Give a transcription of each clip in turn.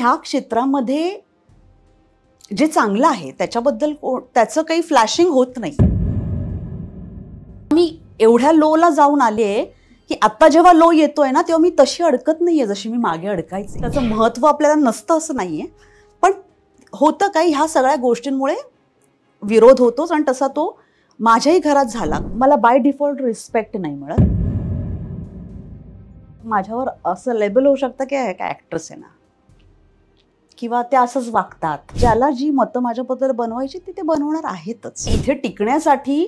ह्या क्षेत्रामध्ये जे चांगलं आहे त्याच्याबद्दल त्याचं काही फ्लॅशिंग होत नाही. मी एवढ्या लोला जाऊन आले की आता जेव्हा लो येतोय ना तेव्हा मी तशी अडकत नाहीये जशी मी मागे अडकायचे. त्याचं महत्त्व आपल्याला नसतं असं नाहीये, पण होतं काही ह्या सगळ्या गोष्टींमुळे विरोध होतोच आणि तसा तो माझ्याही घरात झाला. मला बाय डिफॉल्ट रिस्पेक्ट नाही मिळत. माझ्यावर असं लेबल होऊ शकतं की काय ॲक्ट्रेस आहे ना, किंवा ते असंच वागतात. ज्याला जी मतं माझ्याबद्दल बनवायची ते बनवणार आहेतच. इथे टिकण्यासाठी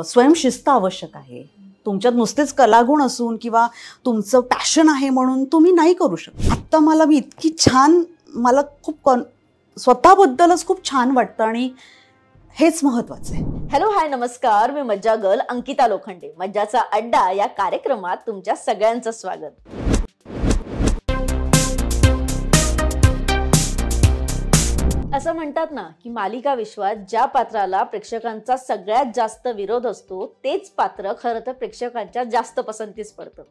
स्वयंशिस्त आवश्यक आहे. तुमच्यात नुसतेच कलागुण असून किंवा तुमचं पॅशन आहे म्हणून तुम्ही नाही करू शकत. आत्ता मी इतकी छान, मला खूप स्वतःबद्दलच खूप छान वाटतं आणि हेच महत्वाचं आहे. हॅलो, हाय, नमस्कार. मी मज्जा गर्ल अंकिता लोखंडे. मज्जाचा अड्डा या कार्यक्रमात तुमच्या सगळ्यांचं स्वागत. असं म्हणतात ना की मालिका विश्वात ज्या पात्राला प्रेक्षकांचा सगळ्यात जास्त विरोध असतो तेच पात्र खरं तर प्रेक्षकांच्या जास्त पसंतीस पडतं.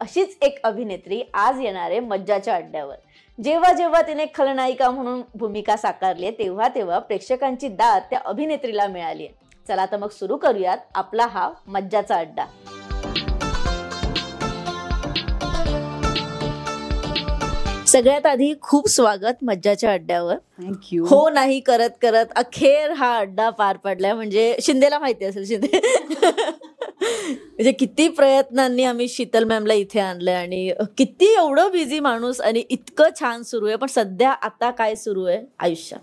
अशीच एक अभिनेत्री आज येणारे मज्जाच्या अड्ड्यावर. जेव्हा जेव्हा तिने खलनायिका म्हणून भूमिका साकारली तेव्हा तेव्हा प्रेक्षकांची दाद त्या अभिनेत्रीला मिळाली आहे. चला तर मग सुरू करूयात आपला हा मज्जाचा अड्डा. सगळ्यात आधी खूप स्वागत मज्जाच्या अड्ड्यावर. थँक्यू. हो नाही करत करत अखेर हा अड्डा पार पडलाय. म्हणजे शिंदेला माहिती असेल, शिंदे म्हणजे किती प्रयत्नांनी आम्ही शीतल मॅमला इथे आणलंय आणि किती एवढं बिझी माणूस आणि इतकं छान सुरू आहे. पण सध्या आता काय सुरू आहे आयुष्यात?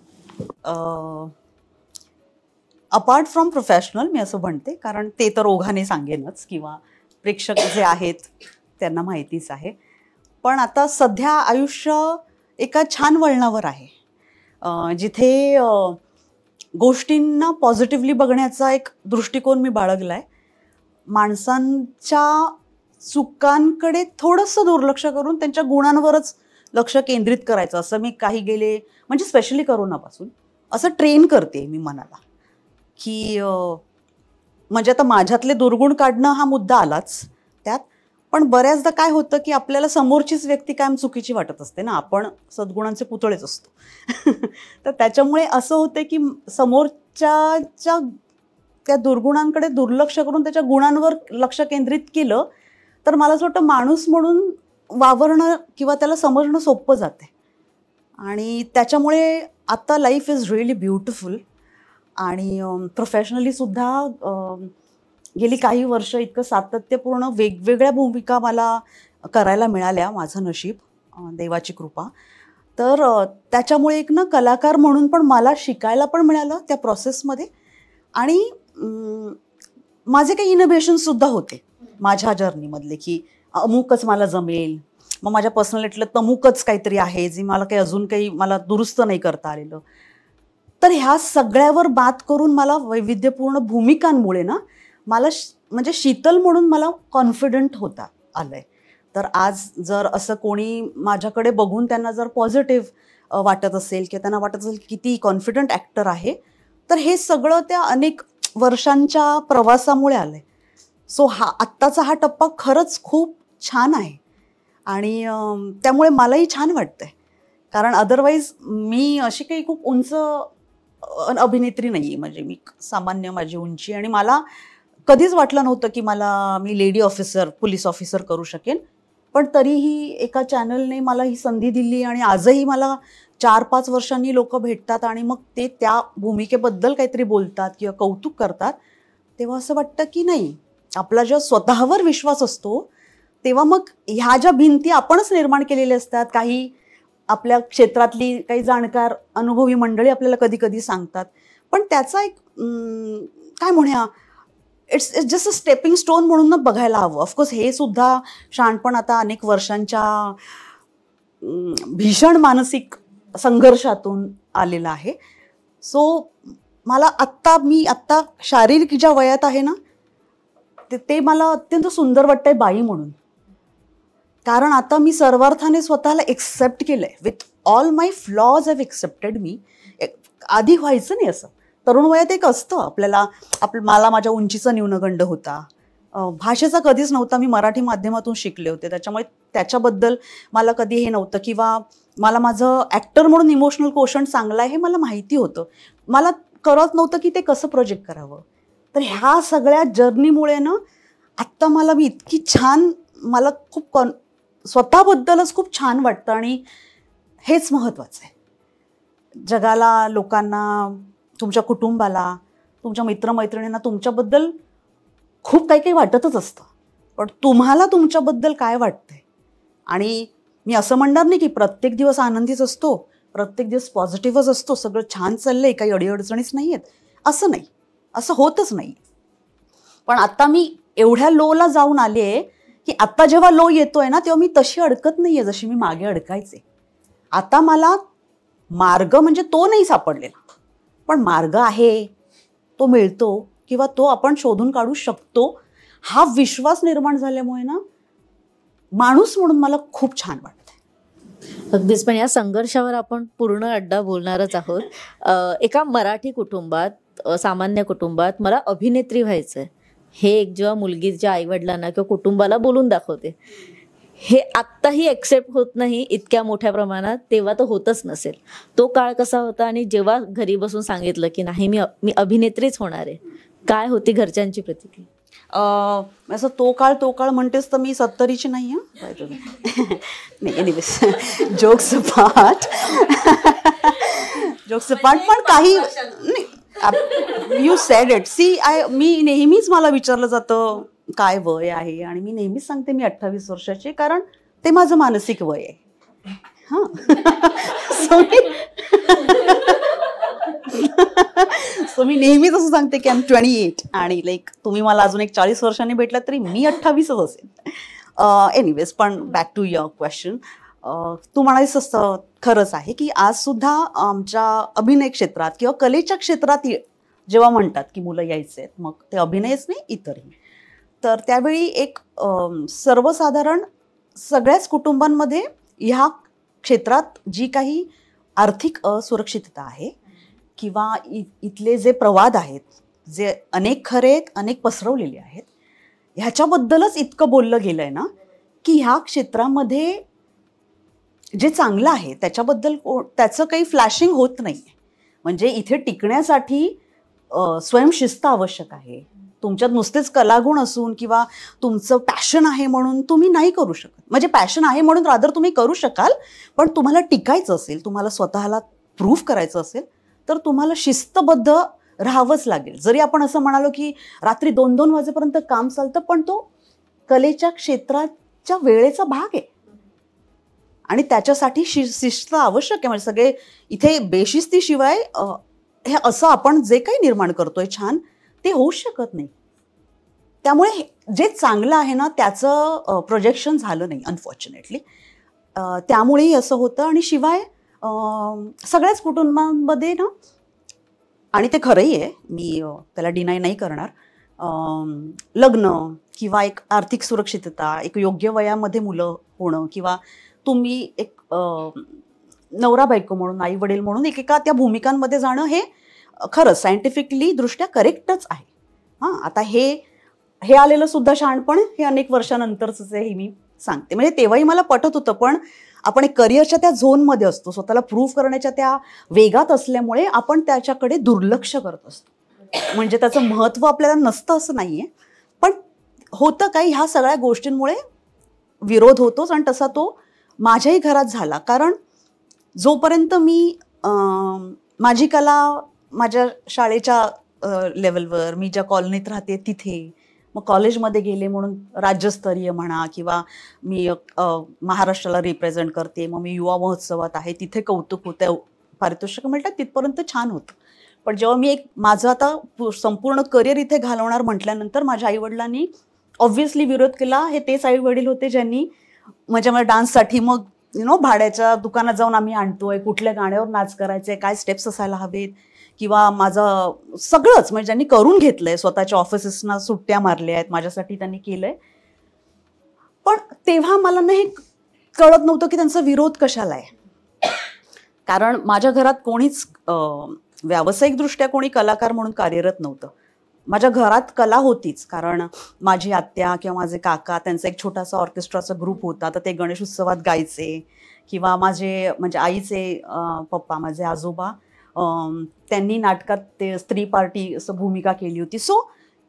अपार्ट फ्रॉम प्रोफेशनल मी असं म्हणते, कारण ते तर ओघाने सांगेनच किंवा प्रेक्षक जे आहेत त्यांना माहितीच आहे. पण आता सध्या आयुष्य एका छान वळणावर आहे, जिथे गोष्टींना पॉझिटिव्हली बघण्याचा एक दृष्टिकोन मी बाळगला आहे. माणसांच्या चुकांकडे थोडंसं दुर्लक्ष करून त्यांच्या गुणांवरच लक्ष केंद्रित करायचं, असं मी काही गेले म्हणजे स्पेशली करोनापासून असं ट्रेन करते मी मनाला. की म्हणजे आता माझ्यातले दुर्गुण काढणं हा मुद्दा आलाच त्यात, पण बऱ्याचदा काय होतं की आपल्याला समोरचीच व्यक्ती कायम चुकीची वाटत असते ना, आपण सद्गुणांचे पुतळेच असतो. तर त्याच्यामुळे असं होतं की समोरच्या त्या दुर्गुणांकडे दुर्लक्ष करून त्याच्या गुणांवर लक्ष केंद्रित केलं तर मला असं वाटतं माणूस म्हणून वावरणं किंवा त्याला समजणं सोपं जाते. आणि त्याच्यामुळे आता लाईफ इज रिअली ब्युटिफुल. आणि प्रोफेशनली सुद्धा गेली काही वर्ष इतकं सातत्यपूर्ण वेगवेगळ्या भूमिका मला करायला मिळाल्या. माझं नशीब, देवाची कृपा. तर त्याच्यामुळे एक ना कलाकार म्हणून पण मला शिकायला पण मिळालं त्या प्रोसेसमध्ये. आणि माझे काही इनोव्हेशनसुद्धा होते माझ्या जर्नीमधले, की अमुकच मला जमेल, मग माझ्या पर्सनॅलिटीला तमुकच काहीतरी आहे जे मला काही अजून काही मला दुरुस्त नाही करता आलेलं. तर ह्या सगळ्यावर बात करून मला वैविध्यपूर्ण भूमिकांमुळे ना मला म्हणजे शीतल म्हणून मला कॉन्फिडंट होता आलं आहे. तर आज जर असं कोणी माझ्याकडे बघून त्यांना जर पॉझिटिव्ह वाटत असेल किंवा त्यांना वाटत असेल किती कॉन्फिडंट ॲक्टर आहे, तर हे सगळं त्या अनेक वर्षांच्या प्रवासामुळे आलं आहे. सो आत्ताचा हा टप्पा खरंच खूप छान आहे आणि त्यामुळे मलाही छान वाटतं आहे. कारण अदरवाईज मी अशी काही खूप उंच अभिनेत्री नाही आहे. म्हणजे मी सामान्य माझी उंची, आणि मला कधीच वाटलं नव्हतं की मी लेडी ऑफिसर, पोलीस ऑफिसर करू शकेन. पण तरीही एका चॅनलने मला ही संधी दिली आणि आजही मला 4-5 वर्षांनी लोक भेटतात आणि मग ते त्या भूमिकेबद्दल काहीतरी बोलतात किंवा कौतुक करतात. तेव्हा असं वाटतं की नाही, आपला जेव्हा स्वतःवर विश्वास असतो तेव्हा मग ह्या ज्या भिंती आपणच निर्माण केलेल्या असतात, काही आपल्या क्षेत्रातली काही जाणकार अनुभवी मंडळी आपल्याला कधी कधी सांगतात, पण त्याचा एक काय म्हणूया, it's just a stepping stone म्हणून बघायला हवं. ऑफकोर्स हे सुद्धा शहाणपण आता अनेक वर्षांच्या भीषण मानसिक संघर्षातून आलेलं आहे. सो मला मी आत्ता शारीरिक ज्या वयात आहे ना ते मला अत्यंत सुंदर वाटतंय बाई म्हणून. कारण आता मी सर्वार्थाने स्वतःला एक्सेप्ट केलं आहे. With all my flaws have accepted मी. आधी व्हायचं नाही असं. तरुण वयात एक असतं आपल्याला, मला माझ्या उंचीचा न्यूनगंड होता, भाषेचा कधीच नव्हता. मी मराठी माध्यमातून शिकले होते, त्याच्यामुळे त्याच्याबद्दल मला कधी हे नव्हतं, किंवा मला माझं ॲक्टर म्हणून इमोशनल कोशंट चांगलं आहे हे मला माहिती होतं. मला कळत नव्हतं की ते कसं प्रोजेक्ट करावं. तर ह्या सगळ्या जर्नीमुळे ना आत्ता मी इतकी छान, मला खूप स्वतःबद्दलच खूप छान वाटतं. आणि हेच महत्त्वाचं आहे. जगाला, लोकांना, तुमच्या कुटुंबाला, तुमच्या मित्रमैत्रिणींना तुमच्याबद्दल खूप काही काही वाटतच असतं, पण तुम्हाला तुमच्याबद्दल काय वाटतंय. आणि मी असं म्हणणार नाही की प्रत्येक दिवस आनंदीच असतो, प्रत्येक दिवस पॉझिटिव्हच असतो, सगळं छान चाललंय, काही अडीअडचणीच नाही आहेत, असं नाही, असं होतच नाही. पण आता मी एवढ्या लोला जाऊन आले आहे की आता जेव्हा लो येतोय ना तेव्हा मी तशी अडकत नाही आहे जशी मी मागे अडकायचे. आता मला मार्ग म्हणजे तो नाही सापडलेला, पण मार्ग आहे, तो मिळतो, किंवा तो आपण शोधून काढू शकतो, हा विश्वास निर्माण झाल्यामुळे ना माणूस म्हणून मला खूप छान वाटतं. अगदीच. पण या संघर्षावर आपण पूर्ण अड्डा बोलणारच आहोत. एका मराठी कुटुंबात, सामान्य कुटुंबात मला अभिनेत्री व्हायचंय, हे एक जेव्हा मुलगीच्या आईवडिलांना किंवा कुटुंबाला बोलून दाखवते, हे आत्ताही एक्सेप्ट होत नाही इतक्या मोठ्या प्रमाणात, तेव्हा तर होतच नसेल. तो काळ कसा होता? आणि जेव्हा घरी बसून सांगितलं की नाही मी अभिनेत्रीच होणार आहे, काय होती घरच्यांची प्रतिक्रिया? असं तो काळ म्हणतेस तर मी 70ची नाही आहे. नाही, एनिवेज, जोक्स अपार्ट, पण काही नाही, यू सेड इट. मी नेहमीच, मला विचारलं जातं काय वय आहे, आणि मी नेहमीच सांगते मी 28 वर्षाची, कारण ते माझं मानसिक वय आहे. हां, सो मी नेहमीच असं सांगते की आय एम 28, आणि लाईक तुम्ही मला अजून एक 40 वर्षांनी भेटला तरी मी 28च असेल. एनिवेज, पण बॅक टू युअर क्वेश्चन. तू म्हणालीस असं खरंच आहे की आज सुद्धा आमच्या अभिनय क्षेत्रात किंवा कलेच्या क्षेत्रात जेव्हा म्हणतात की मुलं यायचे आहेत, मग ते अभिनयच नाही इतरही, तर त्यावेळी एक सर्वसाधारण सगळ्याच कुटुंबांमध्ये ह्या क्षेत्रात जी काही आर्थिक असुरक्षितता आहे किंवा इथले जे प्रवाद आहेत, जे अनेक खरे आहेत, अनेक पसरवलेले आहेत, ह्याच्याबद्दलच इतकं बोललं गेलं आहे ना की ह्या क्षेत्रामध्ये जे चांगलं आहे त्याच्याबद्दल त्याचं काही फ्लॅशिंग होत नाही आहे. म्हणजे इथे टिकण्यासाठी स्वयंशिस्त आवश्यक आहे. तुमच्यात नुसतेच कलागुण असून किंवा तुमचं पॅशन आहे म्हणून तुम्ही नाही करू शकत. म्हणजे पॅशन आहे म्हणून रादर तुम्ही करू शकाल, पण तुम्हाला टिकायचं असेल, तुम्हाला स्वतःला प्रूव्ह करायचं असेल, तर तुम्हाला शिस्तबद्ध राहावंच लागेल. जरी आपण असं म्हणालो की रात्री 2-2 वाजेपर्यंत काम चालतं, पण तो कलेच्या क्षेत्राच्या वेळेचा भाग आहे आणि त्याच्यासाठी शिस्त आवश्यक आहे. म्हणजे सगळे इथे बेशिस्तीशिवाय हे असं आपण जे काही निर्माण करतोय छान, ते होऊ शकत नाही. त्यामुळे जे चांगलं आहे ना त्याचं प्रोजेक्शन झालं नाही अनफॉर्च्युनेटली. त्यामुळेही असं होतं. आणि शिवाय सगळ्याच कुटुंबांमध्ये ना, आणि ते खरंही आहे, मी त्याला डिनाय नाही करणार, लग्न किंवा एक आर्थिक सुरक्षितता, एक योग्य वयामध्ये मुलं होणं, किंवा तुम्ही एक नवरा बायको म्हणून, आई वडील म्हणून एकेका त्या भूमिकांमध्ये जाणं, हे खरंच सायंटिफिकली दृष्ट्या करेक्टच आहे. हां, आता हे आलेलं सुद्धा शहाणपण हे अनेक वर्षानंतरच हे मी सांगते. म्हणजे तेव्हाही मला पटत होतं, पण आपण एक करिअरच्या त्या झोनमध्ये असतो, स्वतःला प्रूव्ह करण्याच्या त्या वेगात असल्यामुळे आपण त्याच्याकडे दुर्लक्ष करत असतो. म्हणजे त्याचं महत्त्व आपल्याला नसतं असं नाही आहे, पण होतं काही ह्या सगळ्या गोष्टींमुळे विरोध होतोच. आणि तसा तो माझ्याही घरात झाला. कारण जोपर्यंत मी माझी कला माझ्या शाळेच्या लेवलवर, मी ज्या कॉलनीत राहते तिथे, मग कॉलेजमध्ये गेले म्हणून राज्यस्तरीय म्हणा, किंवा मी महाराष्ट्राला रिप्रेझेंट करते, मग मी युवा महोत्सवात आहे, तिथे कौतुक होतं, पारितोषिक मिळतात, तिथपर्यंत छान होतं. पण जेव्हा मी माझं आता संपूर्ण करिअर इथे घालवणार म्हटल्यानंतर माझ्या आईवडिलांनी ऑब्व्हियसली विरोध केला. हे तेच आईवडील होते ज्यांनी माझ्या डान्ससाठी मग भाड्याच्या दुकानात जाऊन आम्ही आणतोय, कुठल्या गाण्यावर नाच करायचे, काय स्टेप्स असायला हवेत, किंवा माझं सगळंच म्हणजे ज्यांनी करून घेतलंय, स्वतःच्या ऑफिसेसना सुट्ट्या मारल्या आहेत, माझ्यासाठी त्यांनी केलंय. पण तेव्हा मला नाही कळत नव्हतं की त्यांचा विरोध कशाला आहे. कारण माझ्या घरात कोणीच व्यावसायिकदृष्ट्या कोणी कलाकार म्हणून कार्यरत नव्हतं. माझ्या घरात कला होतीच, कारण माझी आत्या किंवा माझे काका त्यांचा एक छोटासा ऑर्केस्ट्राचा ग्रुप होता, तर ते गणेश उत्सवात गायचे. किंवा माझे म्हणजे आईचे पप्पा, माझे आजोबा, त्यांनी नाटकात ते स्त्री पार्टी असं भूमिका केली होती. सो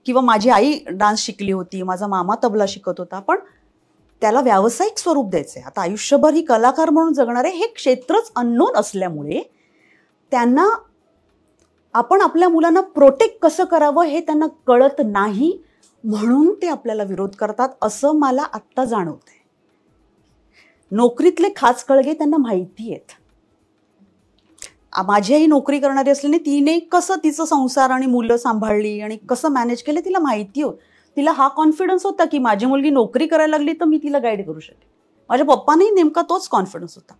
किंवा माझी आई डान्स शिकली होती, माझा मामा तबला शिकत होता. पण त्याला व्यावसायिक स्वरूप द्यायचे, आता आयुष्यभर ही कलाकार म्हणून जगणारे हे क्षेत्रच अननोन असल्यामुळे त्यांना आपण आपल्या मुलांना प्रोटेक्ट कसं करावं हे त्यांना कळत नाही, म्हणून ते आपल्याला विरोध करतात असं मला आत्ता जाणवतंय. नोकरीतले खास कळगे त्यांना माहिती आहेत. माझी आई नोकरी करणारी असल्याने तिने कसं तिचं संसार आणि मुलं सांभाळली आणि कसं मॅनेज केलं तिला माहिती होतं. तिला हा कॉन्फिडन्स होता की माझी मुलगी नोकरी करायला लागली तर मी तिला गाईड करू शकेन. माझ्या पप्पांनाही नेमका तोच कॉन्फिडन्स होता.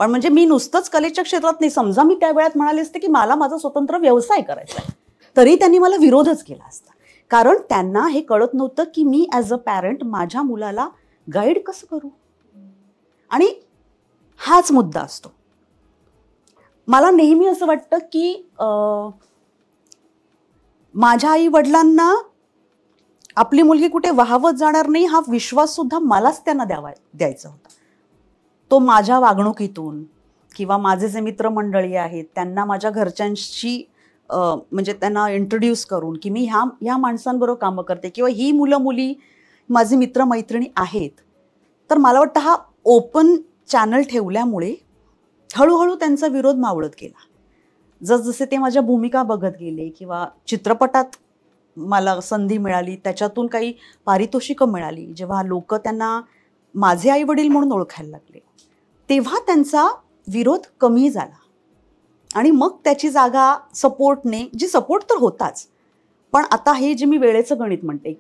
पण म्हणजे मी नुसतंच कलेच्या क्षेत्रात नाही, समजा मी त्या वेळात म्हणाले असते की मला माझा स्वतंत्र व्यवसाय करायचा आहे, तरी त्यांनी मला विरोधच केला असता. कारण त्यांना हे कळत नव्हतं की मी ॲज अ पॅरेंट माझ्या मुलाला गाईड कसं करू. आणि हाच मुद्दा असतो. मला नेहमी असं वाटतं की माझ्या आई वडिलांना आपली मुलगी कुठे वाहवत जाणार नाही हा विश्वास सुद्धा मलाच त्यांना द्यायचा होता. तो माझ्या वागणुकीतून किंवा माझे जे मित्रमंडळी आहेत त्यांना माझ्या घरच्यांशी म्हणजे त्यांना इंट्रोड्यूस करून की मी ह्या माणसांबरोबर कामं करते किंवा ही मुलं मुली माझे मित्रमैत्रिणी आहेत. तर मला वाटतं हा ओपन चॅनल ठेवल्यामुळे हळूहळू त्यांचा विरोध मावळत गेला. जसजसे ते माझ्या भूमिका बघत गेले किंवा चित्रपटात मला संधी मिळाली, त्याच्यातून काही पारितोषिकं मिळाली, जेव्हा लोक त्यांना माझे आई वडील म्हणून ओळखायला लागले, तेव्हा त्यांचा विरोध कमी झाला. आणि मग त्याची जागा सपोर्टने, जी सपोर्ट तर होताच, पण आता हे जे मी वेळेचं गणित म्हणते,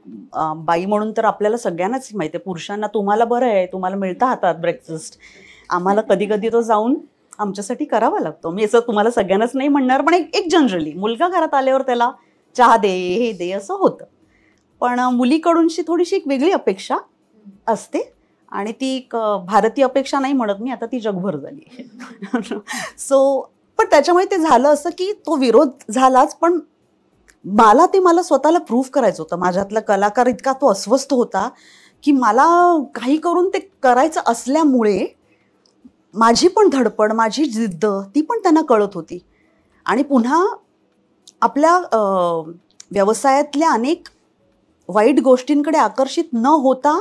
बाई म्हणून तर आपल्याला सगळ्यांनाच माहिती आहे, पुरुषांना तुम्हाला बरं आहे, तुम्हाला मिळतं हातात ब्रेकफास्ट, आम्हाला कधी कधी तो जाऊन आमच्यासाठी करावा लागतो. मी असं तुम्हाला सगळ्यांनाच नाही म्हणणार, पण एक जनरली मुलगा घरात आल्यावर त्याला चहा दे, हे दे, असं होतं. पण मुलीकडूनशी थोडीशी एक वेगळी अपेक्षा असते आणि ती एक भारतीय अपेक्षा नाही म्हणत मी, आता ती जगभर झाली. सो पण त्याच्यामुळे ते झालं असं की तो विरोध झालाच, पण मला स्वतःला प्रूव्ह करायचं होतं. माझ्यातला कलाकार इतका तो अस्वस्थ होता की मला काही करून ते करायचं असल्यामुळे माझी पण धडपड, माझी जिद्द ती पण त्यांना कळत होती. आणि पुन्हा आपल्या व्यवसायातल्या अनेक वाईट गोष्टींकडे आकर्षित न होता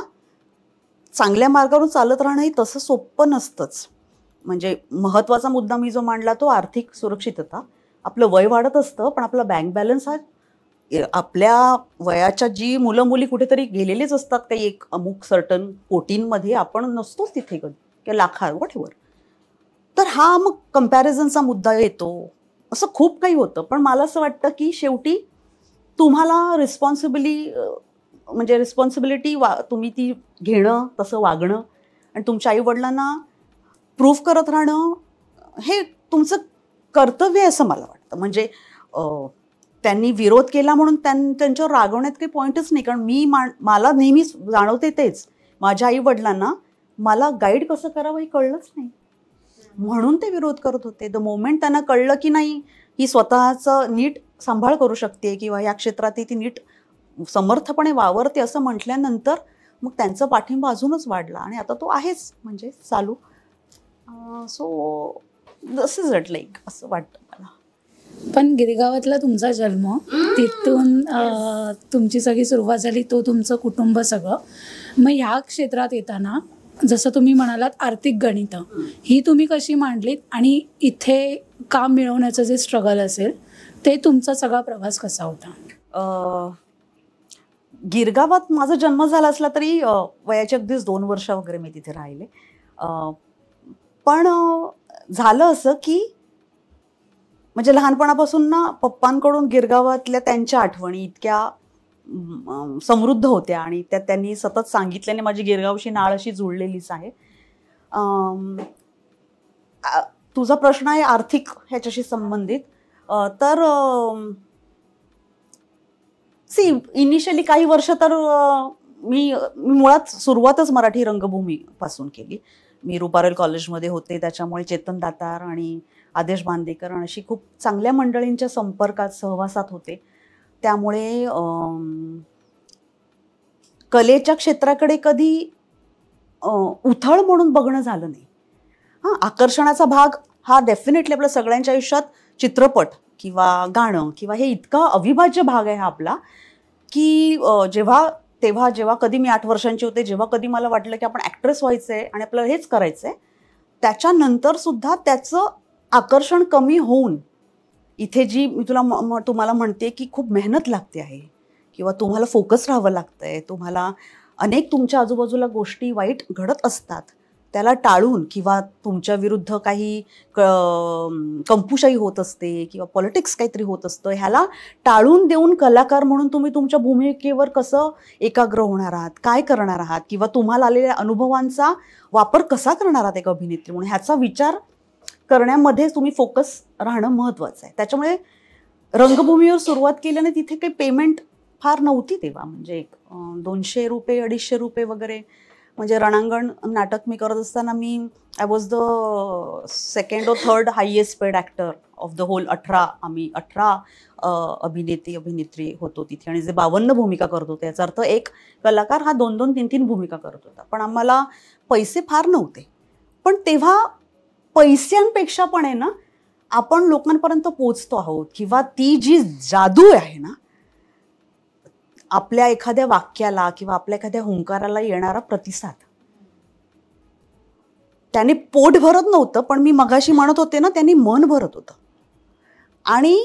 चांगल्या मार्गावरून चालत राहणंही तसं सोपं नसतंच. म्हणजे महत्त्वाचा मुद्दा मी जो मांडला तो आर्थिक सुरक्षितता. आपलं वय वाढत असतं, पण आपला बँक बॅलन्स हा आपल्या वयाच्या जी मुलं मुली कुठेतरी गेलेलेच असतात काही एक अमुक सर्टन कोटींमध्ये, आपण नसतोच तिथे कधी किंवा लाखा व्हॉटएव्हर. तर हा मग कम्पॅरिझनचा मुद्दा येतो. असं खूप काही होतं. पण मला असं वाटतं की शेवटी तुम्हाला रिस्पॉन्सिबिलिटी तुम्ही ती घेणं, तसं वागणं आणि तुमच्या आईवडिलांना प्रूव्ह करत राहणं हे तुमचं कर्तव्य आहे असं मला वाटतं. म्हणजे त्यांनी विरोध केला म्हणून त्यांच्यावर रागवण्यात काही पॉईंटच नाही. कारण मला नेहमी जाणवते तेच, माझ्या आईवडिलांना मला गाईड कसं करावं हे कळलंच नाही, म्हणून ते विरोध करत होते. द मोमेंट त्यांना कळलं की नाही ही स्वतःचं नीट सांभाळ करू शकते किंवा या क्षेत्रात ती नीट समर्थपणे वावरते असं म्हटल्यानंतर मग त्यांचा पाठिंबा अजूनच वाढला आणि आता तो आहेच म्हणजे चालू. So this is it, like असं वाटतं मला. पण गिरगावातला तुमचा जन्म, तिथून तुमची सगळी सुरुवात झाली, तो तुमचं कुटुंब सगळं. मग ह्या क्षेत्रात येताना जसं तुम्ही म्हणालात आर्थिक गणितं ही तुम्ही कशी मांडलीत आणि इथे काम मिळवण्याचं जे स्ट्रगल असेल ते तुमचा सगळा प्रवास कसा होता? गिरगावात माझा जन्म झाला असला तरी वयाची अगदीच 2 वर्ष वगैरे मी तिथे राहिले. पण झालं असं की म्हणजे लहानपणापासून ना पप्पांकडून गिरगावातल्या त्यांच्या आठवणी इतक्या समृद्ध होत्या आणि त्या त्यांनी सतत सांगितल्याने माझी गिरगावशी नाळ अशी जुळलेलीच आहे. तुझा प्रश्न आहे आर्थिक ह्याच्याशी संबंधित. तर इनिशियली काही वर्ष तर मी मुळात सुरुवातच मराठी रंगभूमीपासून केली. मी रुपारेल कॉलेजमध्ये होते, त्याच्यामुळे चेतन दातार आणि आदेश बांदेकर अशी खूप चांगल्या मंडळींच्या संपर्कात सहवासात होते. त्यामुळे कलेच्या क्षेत्राकडे कधी उथळ म्हणून बघणं झालं नाही. हां, आकर्षणाचा भाग हा डेफिनेटली आपल्या सगळ्यांच्या आयुष्यात चित्रपट किंवा गाणं किंवा हे इतका अविभाज्य भाग आहे हा आपला, की जेव्हा कधी मी 8 वर्षांची होते, जेव्हा कधी मला वाटलं की आपण ॲक्ट्रेस व्हायचं आहे आणि आपल्याला हेच करायचं आहे, त्याच्यानंतर सुद्धा त्याचं आकर्षण कमी होऊन इथे जी मी तुम्हाला म्हणते की खूप मेहनत लागते आहे किंवा तुम्हाला फोकस राहावं लागतं आहे, तुम्हाला अनेक तुमच्या आजूबाजूला गोष्टी वाईट घडत असतात, त्याला टाळून किंवा तुमच्या विरुद्ध काही कंपुशाही होत असते किंवा पॉलिटिक्स काहीतरी होत असतं, ह्याला टाळून देऊन कलाकार म्हणून तुम्ही तुमच्या भूमिकेवर कसं एकाग्र होणार आहात, काय करणार आहात किंवा तुम्हाला आलेल्या अनुभवांचा वापर कसा करणार आहात एक अभिनेत्री म्हणून, ह्याचा विचार करण्यामध्ये तुम्ही फोकस राहणं महत्त्वाचं आहे. त्याच्यामुळे रंगभूमीवर सुरुवात केल्याने तिथे काही पेमेंट फार नव्हती तेव्हा, म्हणजे 200 रुपये 250 रुपये वगैरे. म्हणजे रणांगण नाटक मी करत असताना I was the second or third highest paid actor of the whole. 18 अभिनेत्री होतो तिथे आणि जे 52 भूमिका करत होते, याचा अर्थ एक कलाकार हा 2-2, 3-3 भूमिका करत होता. पण आम्हाला पैसे फार नव्हते. पण तेव्हा पैशांपेक्षा पण आहे ना, आपण लोकांपर्यंत पोचतो आहोत किंवा ती जी जादू आहे ना, आपल्या एखाद्या वाक्याला किंवा आपल्या एखाद्या हुंकाराला येणारा प्रतिसाद, त्याने पोट भरत नव्हतं, पण मी मगाशी म्हणत होते ना, त्यांनी मन भरत होतं. आणि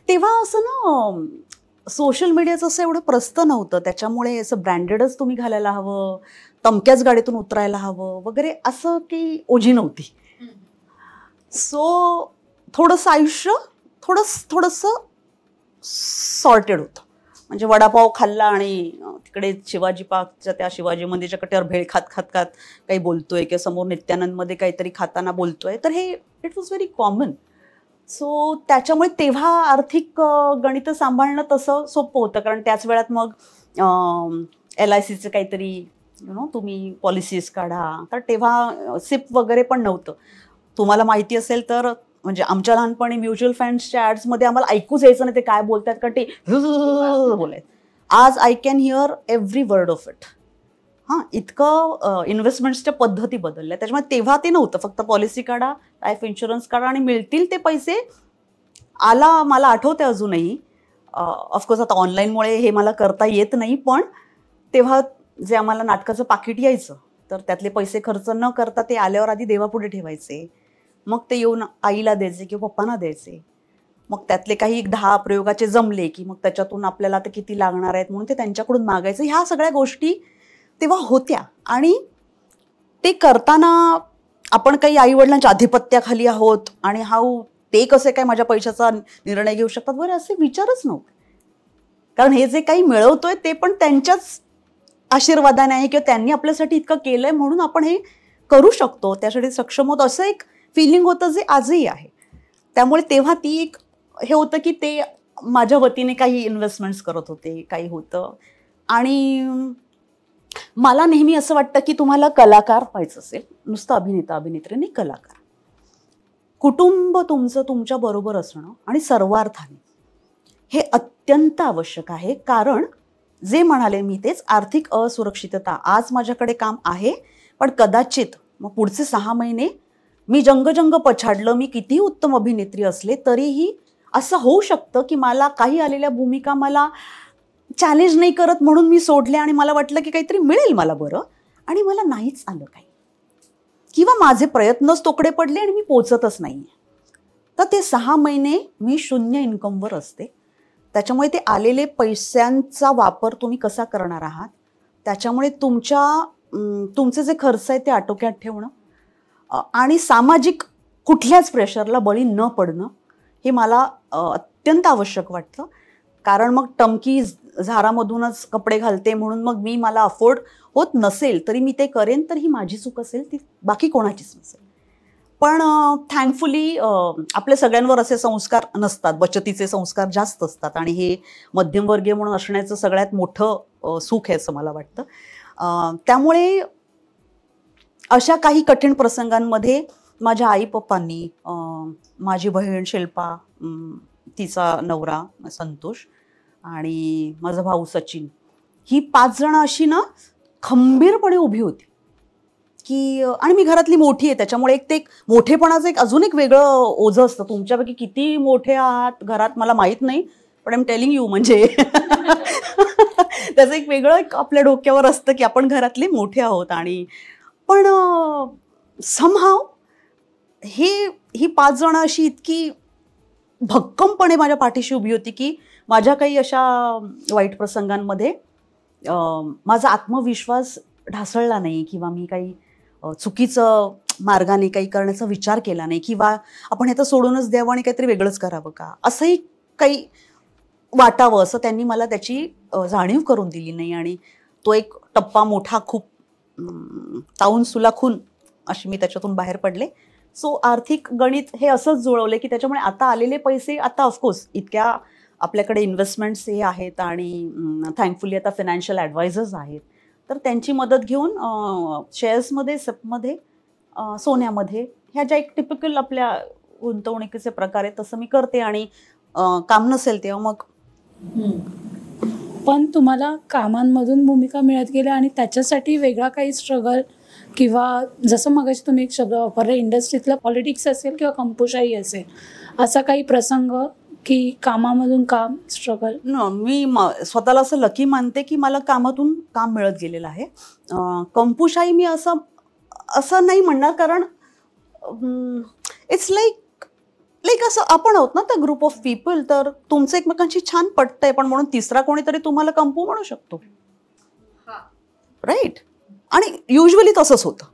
तेव्हा असं ना सोशल मीडियाचं असं एवढं प्रस्त नव्हतं, त्याच्यामुळे असं ब्रँडेडच तुम्ही घालायला हवं, तमक्याच गाडीतून उतरायला हवं वगैरे असं की ओझी नव्हती. सो थोडंसं आयुष्य थोडंसं सॉर्टेड होतं. म्हणजे वडापाव खाल्ला आणि तिकडे शिवाजी पार्कच्या त्या शिवाजी मंदिरच्या कट्यावर भेळ खात काही बोलतोय किंवा समोर नित्यानंदमध्ये काहीतरी खाताना बोलतोय, तर हे it was very common. So त्याच्यामुळे तेव्हा आर्थिक गणितं सांभाळणं तसं सोपं होतं, कारण त्याच वेळात मग LICचं काहीतरी तुम्ही पॉलिसीज काढा. तर तेव्हा सिप वगैरे पण नव्हतं. तुम्हाला माहिती असेल तर म्हणजे आमच्या लहानपणी म्युच्युअल फंड्सच्या ॲड्समध्ये आम्हाला ऐकूच यायचं नाही ते काय बोलतात, कारण ते बोलायचं. आज I can hear every word of it. हां, इतकं इन्व्हेस्टमेंट्सच्या पद्धती बदलल्या. त्याच्यामुळे तेव्हा ते नव्हतं, फक्त पॉलिसी काढा, लाईफ इन्शुरन्स काढा आणि मिळतील ते पैसे. मला आठवते अजूनही. ऑफकोर्स आता ऑनलाईनमुळे हे मला करता येत नाही, पण तेव्हा जे आम्हाला नाटकाचं पाकिट यायचं, तर त्यातले पैसे खर्च न करता ते आल्यावर आधी देवापुढे ठेवायचे, मग ते येऊन आईला द्यायचे किंवा पप्पांना द्यायचे. मग त्यातले काही 10 प्रयोगाचे जमले की मग त्याच्यातून आपल्याला ते किती लागणार आहेत म्हणून ते त्यांच्याकडून मागायचं. ह्या सगळ्या गोष्टी तेव्हा होत्या. आणि ते करताना आपण काही आईवडिलांच्या आधिपत्याखाली आहोत आणि ते कसे काय माझ्या पैशाचा निर्णय घेऊ शकतात बरं, असे विचारच नव्हते. कारण हे जे काही मिळवतोय ते पण त्यांच्याच आशीर्वादाने आहे किंवा त्यांनी आपल्यासाठी इतकं केलंय म्हणून आपण हे करू शकतो, त्यासाठी सक्षम होत, असं एक फिलिंग होतं जे आजही आहे. त्यामुळे तेव्हा ती एक हे होतं की ते माझ्या वतीने काही इन्व्हेस्टमेंट्स करत होते, काही होतं. आणि मला नेहमी असं वाटतं की तुम्हाला कलाकार व्हायचं असेल, नुसतं अभिनेत्री नाही, कलाकार, कुटुंब तुमचं तुमच्या बरोबर असणं आणि सर्वार्थाने हे अत्यंत आवश्यक आहे. कारण जे म्हणाले मी तेच, आर्थिक असुरक्षितता. आज माझ्याकडे काम आहे, पण कदाचित मग पुढचे 6 महिने मी जंग पछाडलं, मी कितीही उत्तम अभिनेत्री असले तरीही असं होऊ शकतं की मला काही आलेल्या भूमिका मला चॅलेंज नाही करत म्हणून मी सोडले आणि मला वाटलं की काहीतरी मिळेल मला बरं, आणि मला नाहीच आलं काही, किंवा माझे प्रयत्नच तोकडे पडले आणि मी पोचतच नाही. तर ते 6 महिने मी शून्य इन्कमवर असते. त्याच्यामुळे ते आलेले पैशांचा वापर तुम्ही कसा करणार आहात, त्याच्यामुळे तुमचे जे खर्च आहे ते आटोक्यात ठेवणं आणि सामाजिक कुठल्याच प्रेशरला बळी न पडणं हे मला अत्यंत आवश्यक वाटतं. कारण मग टमकी झारामधूनच कपडे घालते म्हणून मग मला अफोर्ड होत नसेल तरी मी ते करेन, तर ही माझी चूक असेल, ती बाकी कोणाचीच नसेल. पण थँकफुली आपल्या सगळ्यांवर असे संस्कार नसतात, बचतीचे संस्कार जास्त असतात आणि हे मध्यमवर्गीय म्हणून असण्याचं सगळ्यात मोठं सुख आहे असं मला वाटतं. त्यामुळे अशा काही कठीण प्रसंगांमध्ये माझ्या आई पप्पांनी, माझी बहीण शिल्पा, तिचा नवरा संतोष आणि माझा भाऊ सचिन, ही 5 जण अशी ना खंबीरपणे उभी होती की, आणि मी घरातली मोठी आहे त्याच्यामुळे एक ते मोठेपणाचं एक अजून एक वेगळं ओझं असतं. तुमच्यापैकी किती मोठे आहात घरात मला माहीत नाही, पण आय एम टेलिंग यू, म्हणजे त्याचं एक वेगळं एक आपल्या डोक्यावर असतं की आपण घरातले मोठे आहोत. आणि पण समहाव ही 5 जण अशी इतकी भक्कमपणे माझ्या पाठीशी उभी होती की माझ्या काही अशा वाईट प्रसंगांमध्ये माझा आत्मविश्वास ढासळला नाही किंवा मी काही चुकीचं मार्गाने काही करण्याचा विचार केला नाही किंवा आपण हे तर सोडूनच द्यावं आणि काहीतरी वेगळंच करावं का, असंही काही वाटावं असं त्यांनी मला त्याची जाणीव करून दिली नाही. आणि तो एक टप्पा मोठा खूप ताऊन सुलाखून अशी मी त्याच्यातून बाहेर पडले. सो आर्थिक गणित हे असंच जुळवले की त्याच्यामुळे आता आलेले पैसे, आता ऑफकोर्स इतक्या आपल्याकडे इन्व्हेस्टमेंट्स हे आहेत आणि थँकफुली आता फायनान्शियल ॲडवायझर्स आहेत, तर त्यांची मदत घेऊन शेअर्समध्ये, सेपमध्ये, सोन्यामध्ये, ह्या ज्या एक टिपिकल आपल्या गुंतवणुकीचे प्रकार आहेत तसं मी करते. आणि काम नसेल तेव्हा मग. पण तुम्हाला कामांमधून भूमिका मिळत गेल्या आणि त्याच्यासाठी वेगळा काही स्ट्रगल किंवा जसं मगाशी तुम्ही एक शब्द वापरले, इंडस्ट्रीतलं पॉलिटिक्स असेल किंवा कंपोशाही असेल, असा काही प्रसंग की कामामधून काम स्ट्रगल? मी स्वतःला असं लकी मानते की मला कामातून काम मिळत गेलेलं आहे. कंपुशाही मी असं नाही म्हणणार, कारण इट्स लाईक असं आपण आहोत ना त्या ग्रुप ऑफ पीपल, तर तुमचं एकमेकांशी छान पटतंय, पण म्हणून तिसरा कोणीतरी तुम्हाला कंपू म्हणू शकतो, राईट. आणि युजली तसंच होतं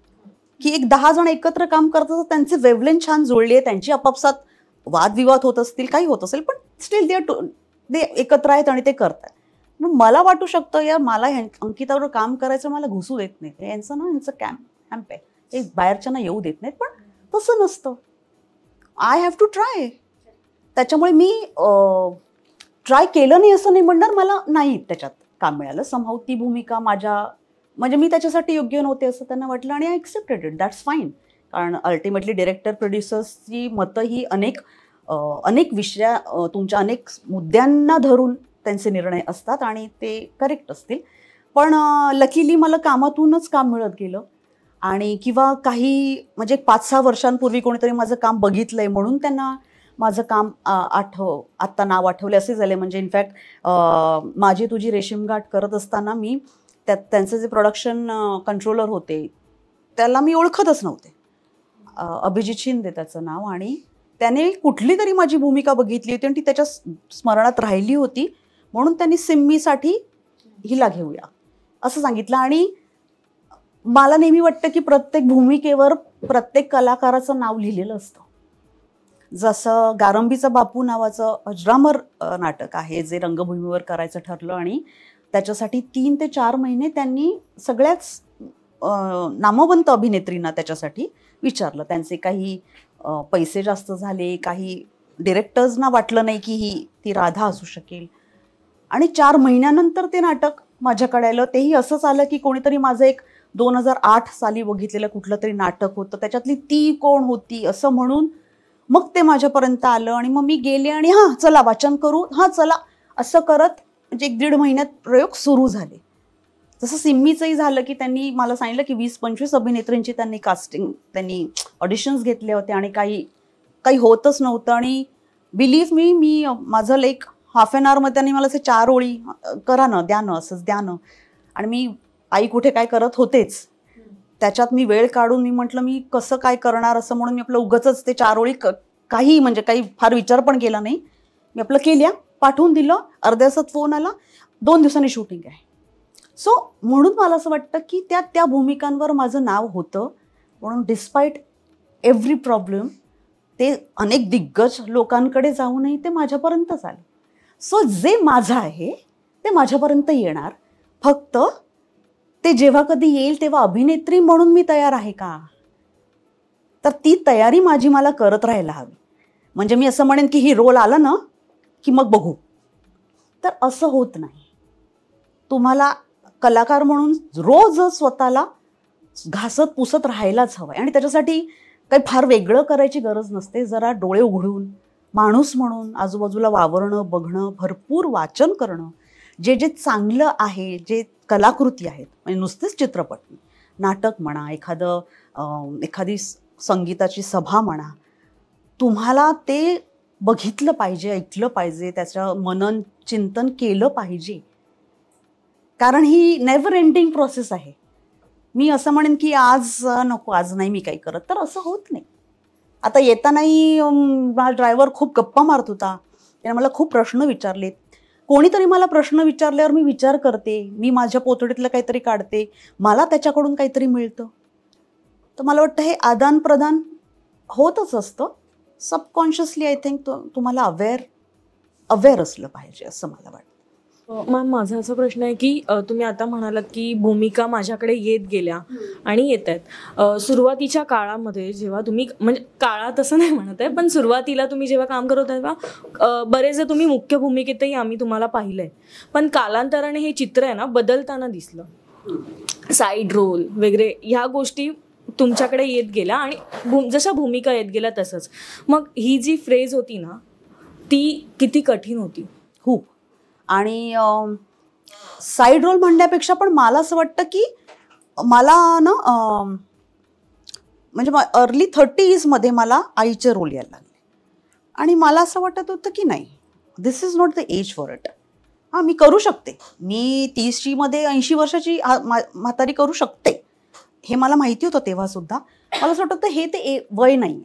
की एक 10 जण एकत्र काम करतात, त्यांचे वेवलेन छान जुळले आहे, त्यांची आपापसात वादविवाद होत असतील, काही होत असेल, पण स्टील ते एकत्र आहेत आणि ते करतात. मग मला वाटू शकतं यार मला अंकितावर काम करायचं, मला घुसू देत नाही यांचं ना, यांचं कॅम्प आहे, ते बाहेरच्यांना येऊ देत नाहीत, पण तसं नसतं. I have to try. त्याच्यामुळे मी ट्राय केलं नाही असं नाही म्हणणार, मला नाही त्याच्यात काम मिळालं. समहाऊ ती भूमिका म्हणजे मी त्याच्यासाठी योग्य नव्हते असं त्यांना वाटलं आणि I accepted it, that's fine. कारण अल्टिमेटली डिरेक्टर प्रोड्युसर्सची मतं ही अनेक तुमच्या अनेक मुद्द्यांना धरून त्यांचे निर्णय असतात आणि ते करेक्ट असतील. पण लकीली मला कामातूनच काम मिळत गेलं. आणि किंवा काही म्हणजे 5-6 वर्षांपूर्वी कोणीतरी माझं काम बघितलंय म्हणून त्यांना माझं काम आत्ता नाव आठवले असे झाले. म्हणजे इनफॅक्ट माझी तुझी रेशीमगाठ करत असताना मी त्यांचे जे प्रोडक्शन कंट्रोलर होते त्याला मी ओळखतच नव्हते. अभिजित शिंदे त्याचं नाव, आणि त्याने कुठली तरी माझी भूमिका बघितली होती आणि ती त्याच्या स्मरणात राहिली होती, म्हणून त्यांनी सिम्मीसाठी हिला घेऊया असं सांगितलं. आणि मला नेहमी वाटतं की प्रत्येक भूमिकेवर प्रत्येक कलाकाराचं नाव लिहिलेलं असतं. जसं गारंबीचा बापू नावाचं अजरामर नाटक आहे जे रंगभूमीवर करायचं ठरलं आणि त्याच्यासाठी 3 ते 4 महिने त्यांनी सगळ्याच नामवंत अभिनेत्रींना त्याच्यासाठी विचारलं. त्यांचे काही पैसे जास्त झाले, काही डिरेक्टर्सना वाटलं नाही की ती राधा असू शकेल, आणि 4 महिन्यानंतर ते नाटक माझ्याकडे आलं. तेही असंच आलं की कोणीतरी माझं एक 2008 साली बघितलेलं कुठलं तरी नाटक होतं, त्याच्यातली ती कोण होती असं म्हणून मग ते माझ्यापर्यंत आलं. आणि मग मी गेले आणि हां चला वाचन करू, हां चला असं करत म्हणजे 1-1.5 महिन्यात प्रयोग सुरू झाले. जसं सिम्मीचंही झालं की त्यांनी मला सांगितलं की 20-25 अभिनेत्रींची त्यांनी ऑडिशन्स घेतले होते आणि काही होतच नव्हतं. आणि बिलीव्ह मी माझं लाईक हाफ एन आवरमध्ये त्यांनी मला असे 4 ओळी करा ना, द्या ना, असंच द्या ना. आणि मी आई कुठे काय करत होतेच, त्याच्यात मी वेळ काढून मी म्हटलं मी कसं काय करणार असं म्हणून मी आपलं उगाचच ते 4 ओळी काही फार विचार पण केला नाही, मी आपलं केल्या, पाठवून दिलं. अर्ध्या तासात फोन आला, 2 दिवसांनी शूटिंग आहे. सो म्हणून मला असं वाटतं की त्या भूमिकांवर माझं नाव होतं, म्हणून डिस्पाईट एव्हरी प्रॉब्लेम ते अनेक दिग्गज लोकांकडे जाऊनही ते माझ्यापर्यंतच आलं. सो जे माझं आहे ते माझ्यापर्यंत येणार, फक्त ते जेव्हा कधी येईल तेव्हा अभिनेत्री म्हणून मी तयार आहे का, तर ती तयारी मला करत राहायला हवी. म्हणजे मी असं म्हणेन की ही रोल आला ना की मग बघू, तर असं होत नाही. तुम्हाला कलाकार म्हणून रोज स्वतःला घासत पुसत राहायलाच हवं आहे. आणि त्याच्यासाठी काही फार वेगळं करायची गरज नसते. जरा डोळे उघडून माणूस म्हणून आजूबाजूला वावरणं, बघणं, भरपूर वाचन करणं, जे जे चांगलं आहे, जे कलाकृती आहेत, म्हणजे नुसतेच चित्रपट, नाटक म्हणा, एखादी संगीताची सभा म्हणा, तुम्हाला ते बघितलं पाहिजे, ऐकलं पाहिजे, त्याचं मनन चिंतन केलं पाहिजे. कारण ही नेव्हर एंडिंग प्रोसेस आहे. मी असं म्हणेन की आज नको, आज नाही मी काही करत, तर असं होत नाही. आता येतानाही माझा ड्रायव्हर खूप गप्पा मारत होता, त्याने मला खूप प्रश्न विचारले. कोणीतरी मला प्रश्न विचारल्यावर मी विचार करते, मी माझ्या पोतडीतलं काहीतरी काढते, मला त्याच्याकडून काहीतरी मिळतं. तर मला वाटतं हे आदान प्रदान होतच असतं. सबकॉन्शियसली आय थिंक तुम्हाला अवेअर असलं पाहिजे असं मला वाटतं. मॅम, माझा असा प्रश्न आहे की तुम्ही आता म्हणालात की भूमिका माझ्याकडे येत गेल्या आणि येत आहेत. सुरुवातीच्या काळामध्ये जेव्हा तुम्ही, म्हणजे काळात असं नाही म्हणत आहे, पण सुरुवातीला तुम्ही जेव्हा काम करत तेव्हा बरेचदा तुम्ही मुख्य भूमिकेतही आम्ही तुम्हाला पाहिलं आहे, पण कालांतराने हे चित्र आहे ना बदलताना दिसलं. साईड रोल वगैरे ह्या गोष्टी तुमच्याकडे येत गेल्या आणि जशा भूमिका येत गेल्या तसंच. मग ही जी फ्रेज होती ना ती किती कठीण होती? खूप. आणि साईड रोल म्हणण्यापेक्षा पण मला असं वाटतं की मला ना म्हणजे अर्ली 30sमध्ये मला आईचे रोल यायला लागले आणि मला असं वाटत होतं की नाही, this is not the age for it. हां, मी करू शकते, मी 30मध्ये 80 वर्षाची म्हातारी करू शकते, हे मला माहिती होतं तेव्हासुद्धा. मला असं वाटत होतं हे ते वय नाही.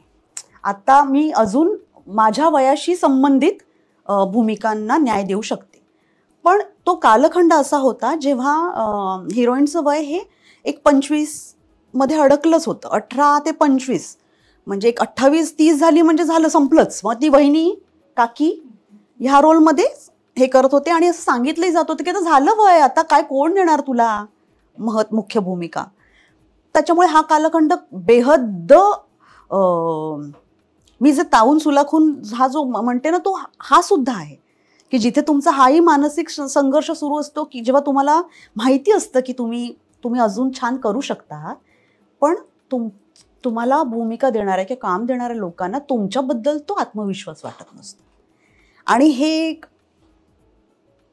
आता मी अजून माझ्या वयाशी संबंधित भूमिकांना न्याय देऊ शकते. पण तो कालखंड असा होता जेव्हा हिरोईनचं वय हे एक 25मध्ये अडकलंच होतं. 18 ते 25, म्हणजे एक 28-30 झाली म्हणजे झालं, संपलंच. मग ती वहिनी काकी ह्या रोलमध्ये हे करत होते आणि असं सांगितलंही जात होतं की आता झालं वय, आता काय कोण देणार तुला मुख्य भूमिका. त्याच्यामुळे हा कालखंड बेहद्द मी जे तावून सुलाखून हा जो म्हणते ना तो हा सुद्धा आहे की जिथे तुमचा हाही मानसिक संघर्ष सुरू असतो की जेव्हा तुम्हाला माहिती असतं की तुम्ही अजून छान करू शकता, पण तुम्हाला भूमिका देणाऱ्या किंवा काम देणाऱ्या लोकांना तुमच्याबद्दल तो आत्मविश्वास वाटत नसतो. आणि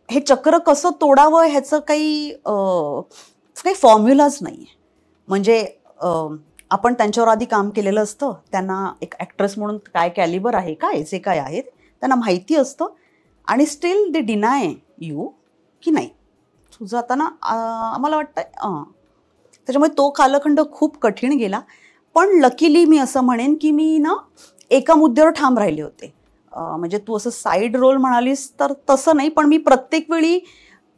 हे चक्र कसं तोडावं ह्याचं काही फॉर्म्युलाच नाही आहे. म्हणजे आपण त्यांच्यावर आधी काम केलेलं असतं, त्यांना एक ॲक्ट्रेस म्हणून काय कॅलिबर आहे, काय जे काय आहेत त्यांना माहिती असतं, आणि स्टील दे डिनाय यू की नाही तुझं आता ना आम्हाला वाटतं. त्याच्यामुळे तो कालखंड खूप कठीण गेला. पण लकीली मी असं म्हणेन की मी ना एका मुद्द्यावर ठाम राहिले होते. म्हणजे तू असं साईड रोल म्हणालीस तर तसं नाही, पण मी प्रत्येक वेळी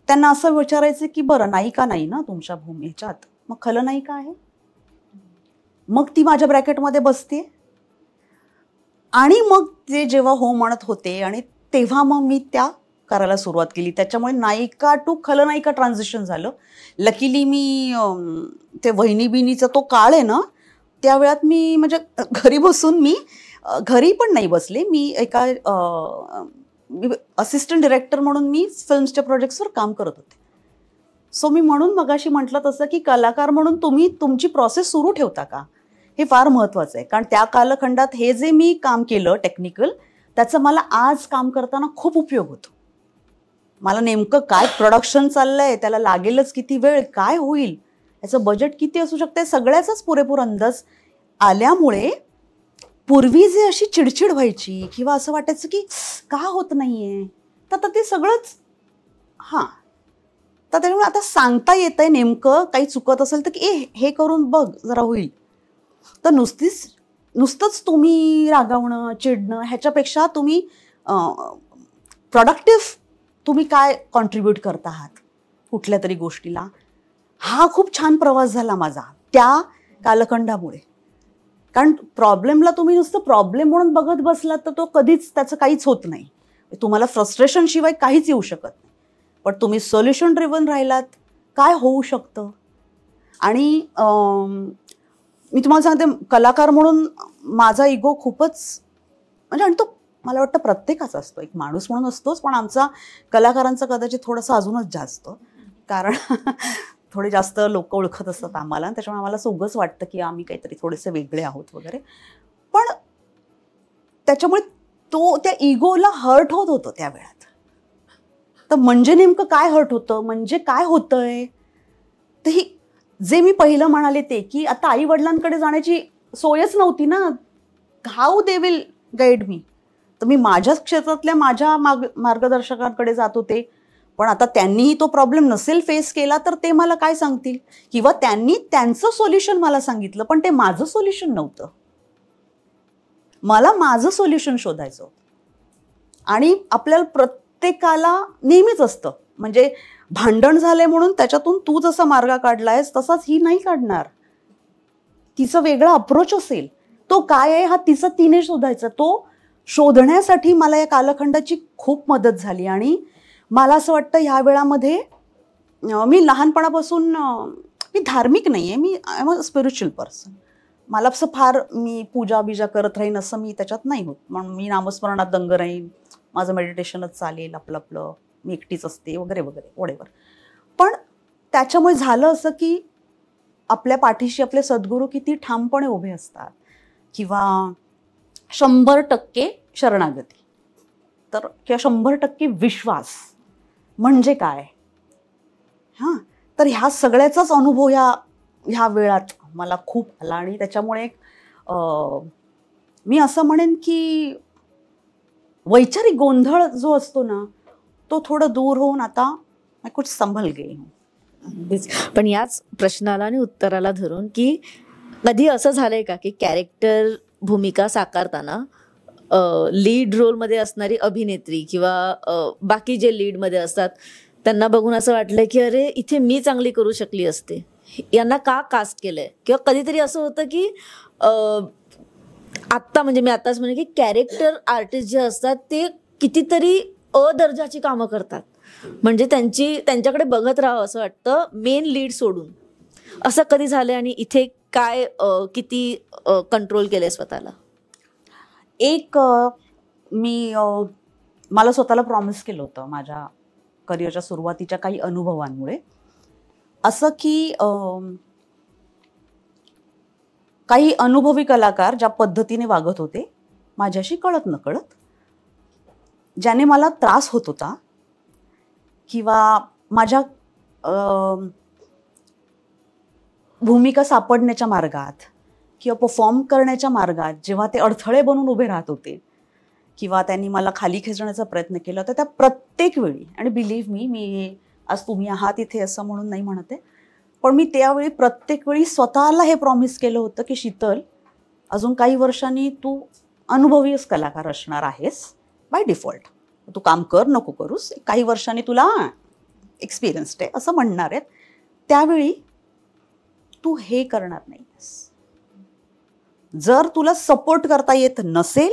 त्यांना असं विचारायचं की बरं नायिका नाही ना तुमच्या ह्याच्यात, मग खलनायिका आहे, मग ती माझ्या ब्रॅकेटमध्ये बसते. आणि मग ते जेव्हा हो म्हणत होते आणि तेव्हा मग मी त्या करायला सुरुवात केली. त्याच्यामुळे नायिका टू खलनायिका ट्रान्झिशन झालं. लकीली मी ते वहिनी बिनीचा तो काळ आहे ना, त्या वेळात मी म्हणजे घरी बसून मी घरी पण नाही बसले, मी एका असिस्टंट डिरेक्टर म्हणून मी फिल्म्सच्या प्रोजेक्ट्सवर काम करत होते. सो मी म्हणून मगाशी म्हटलं तसं की कलाकार म्हणून तुम्ही तुमची प्रोसेस सुरू ठेवता का, हे फार महत्त्वाचं आहे. कारण त्या कालखंडात हे जे मी काम केलं टेक्निकल, त्याचा मला आज काम करताना खूप उपयोग होतो. मला नेमकं काय प्रोडक्शन चाललंय, त्याला लागेलच किती वेळ, काय होईल, याचं बजेट किती असू शकते, सगळ्याचाच पुरेपूर अंदाज आल्यामुळे पूर्वी जे अशी चिडचिड व्हायची किंवा असं वाटायचं की का होत नाहीये, तर ते सगळंच तर त्यामुळे आता सांगता येतंय नेमकं काही चुकत असेल तर की हे करून बघ जरा होईल. तर नुसतंच तुम्ही रागावणं चिडणं ह्याच्यापेक्षा तुम्ही प्रोडक्टिव्ह तुम्ही काय कॉन्ट्रीब्यूट करत आहात कुठल्या तरी गोष्टीला, हा खूप छान प्रवास झाला माझा त्या कालखंडामुळे. कारण प्रॉब्लेमला तुम्ही नुसतं प्रॉब्लेम म्हणून बघत बसलात तर तो कधीच त्याचं काहीच होत नाही. तुम्हाला फ्रस्ट्रेशन शिवाय काहीच येऊ शकत नाही. पण तुम्ही सोल्युशन ड्रिव्हन राहिलात, काय होऊ शकतं. आणि मी तुम्हाला सांगते, कलाकार म्हणून माझा इगो खूपच म्हणजे, आणि तो मला वाटतं प्रत्येकाचा असतो, एक माणूस म्हणून असतोच, पण आमचा कलाकारांचा कदाचित थोडासा अजूनच जास्त, कारण थोडे जास्त लोक ओळखत असतात आम्हाला, त्याच्यामुळे आम्हाला सोगंच वाटतं की आम्ही काहीतरी थोडेसे वेगळे आहोत वगैरे. पण त्याच्यामुळे तो त्या इगोला हर्ट होत होतं त्या वेळात. तर म्हणजे नेमकं काय हर्ट होतं, म्हणजे काय होतंय, तर ही जे मी पहिलं म्हणाले ते की आता आई वडिलांकडे जाण्याची सोयच नव्हती ना. हाऊ दे विल गाईड मी. तर मी माझ्या क्षेत्रातल्या माझ्या मार्गदर्शकांकडे जात होते, पण आता त्यांनीही तो प्रॉब्लेम नसेल फेस केला तर ते मला काय सांगतील, किंवा त्यांनी त्यांचं सोल्युशन मला सांगितलं पण ते माझं सोल्युशन नव्हतं. मला माझं सोल्युशन शोधायचं होतं. आणि आपल्याला प्रत्येकाला नेहमीच असतं, म्हणजे भांडण झाले म्हणून त्याच्यातून तू जसा मार्ग काढलायस तसाच ही नाही काढणार. तिचं वेगळा अप्रोच असेल, तो काय आहे हा तिने शोधायचा. तो शोधण्यासाठी मला या कालखंडाची खूप मदत झाली. आणि मला असं वाटतं ह्या वेळामध्ये मी लहानपणापासून मी धार्मिक नाही आहे, मी I am a spiritual person. मला असं फार मी पूजा बिजा करत राहीन असं मी त्याच्यात नाही होत. म्हणून मी नामस्मरणात दंग राहीन, माझं मेडिटेशनच चालेल, आपलं मी एकटीच असते वगैरे वगैरे वडेवर. पण त्याच्यामुळे झालं असं की आपल्या पाठीशी आपले सद्गुरू किती ठामपणे उभे असतात, किंवा 100% शरणागती, तर किंवा 100% विश्वास म्हणजे काय, हां. तर ह्या सगळ्याचाच अनुभव ह्या वेळात मला खूप आला. आणि त्याच्यामुळे मी असं म्हणेन की वैचारिक गोंधळ जो असतो ना तो थोडं दूर होऊन आता मैं कुछ संभल गई हूँ. पण याच प्रश्नाला आणि उत्तराला धरून की कधी असं झालंय का की कॅरेक्टर भूमिका साकारताना लीड रोलमध्ये असणारी अभिनेत्री किंवा बाकी जे लीडमध्ये असतात त्यांना बघून असं वाटलंय की अरे इथे मी चांगली करू शकली असते, यांना का कास्ट केलंय, किंवा कधीतरी असं होतं की आत्ता म्हणजे मी आत्ताच म्हणे की कॅरेक्टर आर्टिस्ट जे असतात ते कितीतरी दर्जाची कामं करतात, म्हणजे त्यांच्याकडे बघत राहावं असं वाटतं मेन लीड सोडून. असं कधी झालंय आणि इथे काय किती कंट्रोल केलंय स्वतःला? एक मी मला स्वतःला प्रॉमिस केलं होतं माझ्या करिअरच्या सुरुवातीच्या काही अनुभवांमुळे, असं की काही अनुभवी कलाकार ज्या पद्धतीने वागत होते माझ्याशी कळत नकळत, ज्याने मला त्रास होत होता, किंवा माझ्या भूमिका सापडण्याच्या मार्गात किंवा परफॉर्म करण्याच्या मार्गात जेव्हा ते अडथळे बनून उभे राहत होते, किंवा त्यांनी मला खाली खेचण्याचा प्रयत्न केला होता, त्या प्रत्येक वेळी, आणि बिलीव्ह मी आज तुम्ही आहात इथे असं म्हणून नाही म्हणते, पण मी त्यावेळी प्रत्येक वेळी स्वतःला हे प्रॉमिस केलं होतं की शीतल, अजून काही वर्षांनी तू अनुभवी कलाकार असणार आहेस बाय डिफॉल्ट. तू काम कर नको करूस, काही वर्षांनी तुला एक्सपिरियन्स्ड आहे असं म्हणणार आहेत. त्यावेळी तू हे करणार नाहीस. जर तुला सपोर्ट करता येत नसेल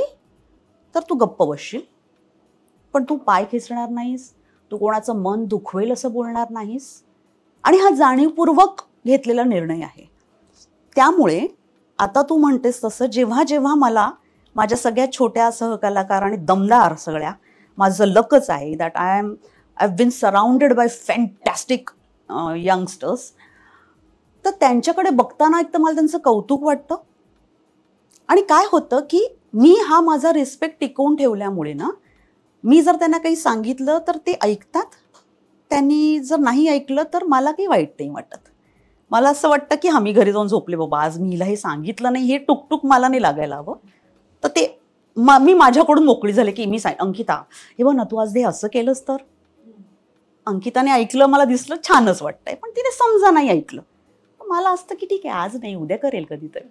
तर तू गप्प बसशील, पण तू पाय खेचणार नाहीस, तू कोणाचं मन दुखवेल असं बोलणार नाहीस. आणि हा जाणीवपूर्वक घेतलेला निर्णय आहे. त्यामुळे आता तू म्हणतेस तसं जेव्हा जेव्हा मला माझ्या सगळ्या छोट्या सहकलाकार आणि दमदार सगळ्या, माझं लकच आहे that I have been surrounded by fantastic youngsters, तर त्यांच्याकडे बघताना एक तर मला त्यांचं कौतुक वाटतं. आणि काय होतं की मी हा माझा रिस्पेक्ट टिकवून ठेवल्यामुळे ना, मी जर त्यांना काही सांगितलं तर ते ऐकतात, त्यांनी जर नाही ऐकलं तर मला काही वाईट नाही वाटत. मला असं वाटतं की मी घरी जाऊन झोपले बाबा, आज मी हिला हे सांगितलं नाही, हे टुकटुक मला नाही लागायला हवं. तर ते मी माझ्याकडून मोकळी झाले की मी अंकिता हे बघ ना, तू आज हे असं केलंस तर. अंकिताने ऐकलं, मला दिसलं छानच वाटतंय, पण तिने समजा नाही ऐकलं. मला असतं की ठीक आहे, आज नाही उद्या करेल कधीतरी.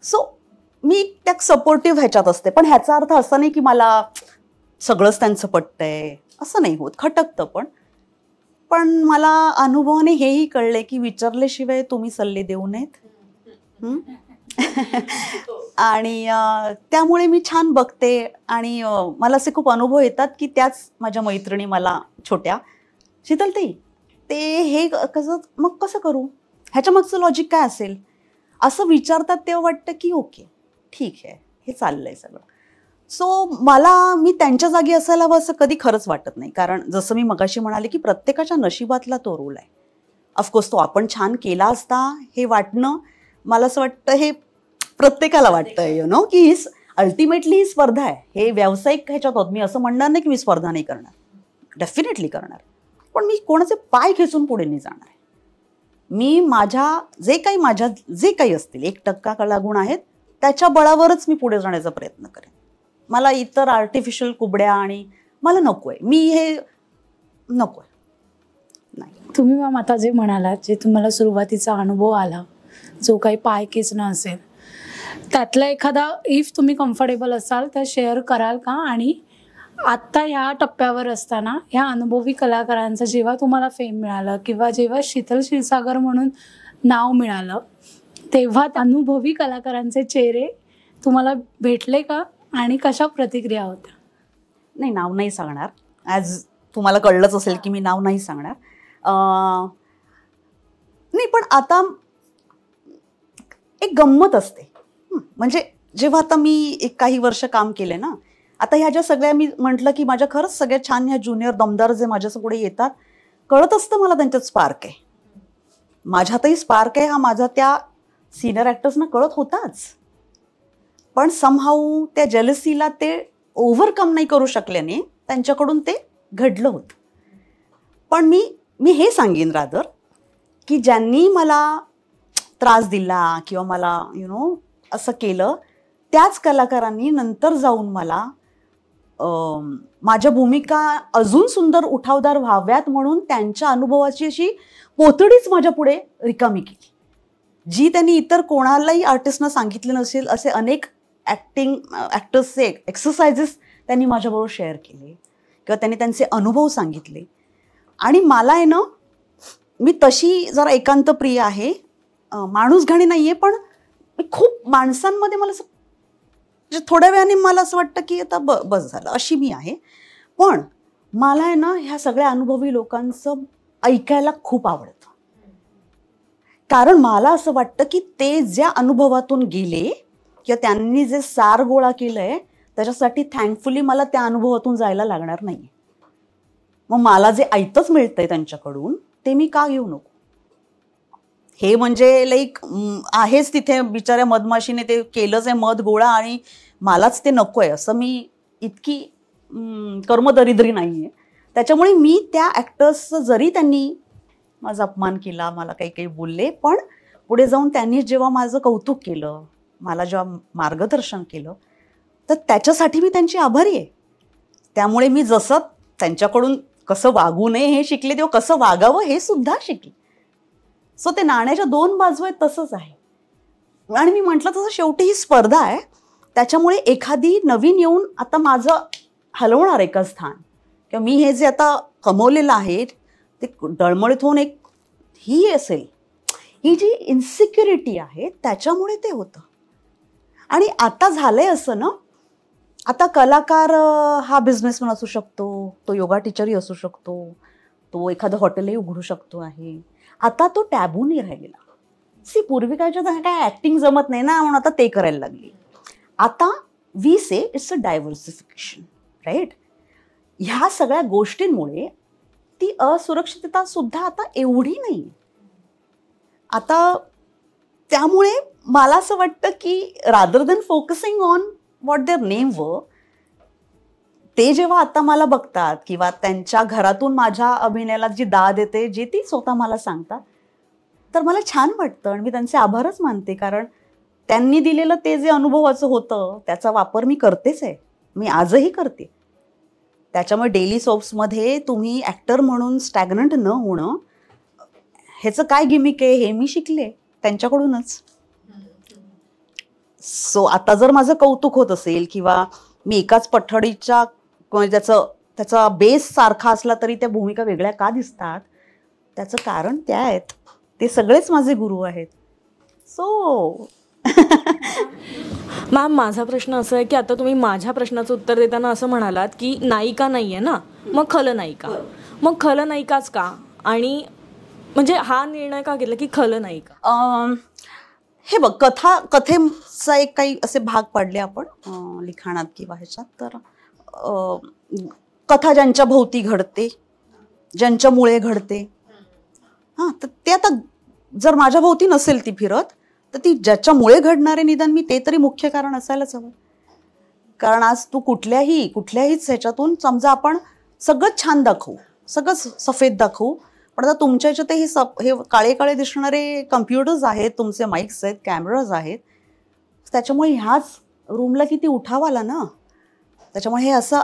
सो मी त्या सपोर्टिव्ह ह्याच्यात असते, पण ह्याचा अर्थ असा नाही की मला सगळंच त्यांचं पटतंय असं नाही होत, खटकतं. पण मला अनुभवाने हेही कळले की विचारल्याशिवाय तुम्ही सल्ले देऊ नयेत. आणि त्यामुळे मी छान बघते. आणि मला असे खूप अनुभव येतात की त्याच माझ्या मैत्रिणी मला छोट्या, शीतलताई ते हे कसं करू, ह्याच्या मागचं लॉजिक काय असेल असं विचारतात, तेव्हा वाटतं की ओके ठीक आहे, हे चाललंय सगळं. सो मी त्यांच्या जागी असायला हवं असं कधी खरंच वाटत नाही. कारण जसं मी मगाशी म्हणाले की प्रत्येकाच्या नशिबातला तो रोल आहे. ऑफकोर्स तो आपण छान केला असता हे वाटणं, मला असं वाटतं हे प्रत्येकाला वाटतं की अल्टिमेटली ही स्पर्धा आहे. हे व्यावसायिक ह्याच्यात होत. मी असं म्हणणार नाही की मी स्पर्धा नाही करणार, डेफिनेटली करणार, पण मी कोणाचे पाय खेचून पुढे नाही जाणार आहे. मी जे काही असतील 1% कलागुण आहेत त्याच्या बळावरच मी पुढे जाण्याचा प्रयत्न करेन. मला इतर आर्टिफिशियल कुबड्या आणि मला नकोय, मी हे नकोय. नाही. तुम्ही मॅम आता जे म्हणालात, जे तुम्हाला सुरुवातीचा अनुभव आला, जो काही पाय खेचणं असेल, त्यातला एखादा इफ तुम्ही कम्फर्टेबल असाल तर शेअर कराल का? आणि आत्ता ह्या टप्प्यावर असताना ह्या अनुभवी कलाकारांचं जेव्हा तुम्हाला फेम मिळालं किंवा जेव्हा शीतल क्षीरसागर म्हणून नाव मिळालं, तेव्हा अनुभवी कलाकारांचे चेहरे तुम्हाला भेटले का आणि कशा प्रतिक्रिया होत्या? नाही, नाव नाही सांगणार. ॲज तुम्हाला कळलंच असेल की मी नाव नाही सांगणार. नाही, पण आता एक गंमत असते. म्हणजे जेव्हा आता मी काही वर्ष काम केले ना, आता ह्या ज्या सगळ्या मी म्हटलं की माझ्या खरंच सगळ्या छान ह्या ज्युनियर दमदार जे माझ्या पुढे येतात, कळत असतं मला त्यांच्यात स्पार्क आहे. माझ्यातही स्पार्क आहे हा माझा त्या सिनियर ॲक्टर्सना कळत होताच. पण समहाऊ त्या जेलसीला ते ओव्हरकम नाही करू शकल्याने त्यांच्याकडून ते घडलं होतं. पण मी हे सांगेन रादर की ज्यांनी मला त्रास दिला किंवा मला असं केलं, त्याच कलाकारांनी नंतर जाऊन मला माझ्या भूमिका अजून सुंदर उठावदार व्हाव्यात म्हणून त्यांच्या अनुभवाची अशी पोतडीच माझ्या पुढे रिकामी केली, जी त्यांनी इतर कोणालाही आर्टिस्टना सांगितले नसेल. असे अनेक ॲक्टर्सचे एक्सरसाइजेस त्यांनी माझ्याबरोबर शेअर केले किंवा त्यांनी त्यांचे अनुभव सांगितले. आणि मला आहे ना, मी तशी जरा एकांतप्रिय आहे, माणूसघाणी नाही आहे, पण मी खूप माणसांमध्ये मला थोड्या वेळाने मला असं वाटतं की आता बस झालं, अशी मी आहे. पण मला आहे ना ह्या सगळ्या अनुभवी लोकांचं ऐकायला खूप आवडतं. कारण मला असं वाटतं की ते ज्या अनुभवातून गेले किंवा त्यांनी जे सार गोळा केलंय त्याच्यासाठी थँकफुली मला त्या अनुभवातून जायला लागणार नाही. मग मला जे ऐकतच मिळतंय त्यांच्याकडून ते मी का घेऊ नको? हे म्हणजे लाईक आहेच तिथे बिचाऱ्या मधमाशीने ते केलंच आहे मध गोळा आणि मलाच ते नको आहे, असं मी इतकी कर्मदरिद्री नाही आहे. त्याच्यामुळे मी त्या ॲक्टर्सचं जरी त्यांनी माझा अपमान केला, मला काही काही बोलले, पण पुढे जाऊन त्यांनी जेव्हा माझं कौतुक केलं, मला जेव्हा मार्गदर्शन केलं, तर त्याच्यासाठी मी त्यांची आभारी आहे. त्यामुळे मी जसं त्यांच्याकडून कसं वागू नये हे शिकले, तेव्हा कसं वागावं हे सुद्धा शिकले. सो ते नाण्याच्या दोन बाजू आहेत, तसंच आहे. आणि मी म्हटलं तसं शेवटी ही स्पर्धा आहे. त्याच्यामुळे एखादी नवीन येऊन आता माझं हलवणार एका स्थान किंवा मी हे जे आता कमवलेलं आहे ते डळमळीत होऊन एक ही असेल, ही जी इन्सिक्युरिटी आहे त्याच्यामुळे ते होतं. आणि आता झालंय असं ना, आता कलाकार हा बिझनेसमॅन असू शकतो, तो योगा टीचरही असू शकतो, तो एखादं हॉटेलही उघडू शकतो आहे. आता तो टॅबू नाही राहिलेला. पूर्विकाच्या काय ॲक्टिंग जमत नाही ना म्हणून आता ते करायला लागली. आता we say it's a diversification, right? ह्या सगळ्या गोष्टींमुळे ती असुरक्षितता सुद्धा आता एवढी नाही आता. त्यामुळे मला असं वाटतं की rather than focusing on what their name वर, ते जेव्हा आता मला बघतात किंवा त्यांच्या घरातून माझ्या अभिनयाला जी दाद येते, जे ती स्वतः मला सांगतात, तर मला छान वाटतं आणि मी त्यांचे आभारच मानते. कारण त्यांनी दिलेलं ते जे अनुभवाचं होतं त्याचा वापर मी करतेच आहे, मी आजही करते. त्याच्यामुळे डेली सोप्समध्ये तुम्ही ॲक्टर म्हणून स्टॅग्नंट न होणं, ह्याचं काय गिमिक आहे हे मी शिकले त्यांच्याकडूनच. सो आता जर माझं कौतुक होत असेल किंवा मी एकाच पठडीच्या त्याचा बेस सारखा असला तरी त्या भूमिका वेगळ्या का दिसतात, त्याचं कारण त्या आहेत. ते सगळेच माझे गुरु आहेत. सो मॅम, माझा प्रश्न असा आहे की आता तुम्ही माझ्या प्रश्नाचं उत्तर देताना असं म्हणालात की नायिका नाही आहे ना, मग खलनायिका. मग खलनायिकाच का? आणि म्हणजे हा निर्णय का घेतला की खलनायिका? हे बघ, कथेचा एक काही असे भाग पाडले आपण लिखाणात किंवा ह्याच्यात, तर कथा ज्यांच्या भोवती घडते, ज्यांच्यामुळे घडते, हां, तर ते आता जर माझ्या भोवती नसेल ती फिरत, तर ती ज्याच्यामुळे घडणारे निदान मी ते तरी मुख्य कारण असायलाच हवं. कारण आज तू कुठल्याहीच ह्याच्यातून समजा आपण सगळं छान दाखवू, सगळं सफेद दाखवू, पण आता तुमच्या ह्याच्यात हे काळे काळे दिसणारे कम्प्युटर्स आहेत, तुमचे माईक्स आहेत, कॅमेराज आहेत, त्याच्यामुळे ह्याच रूमला किती उठाव आला ना. त्याच्यामुळे हे असं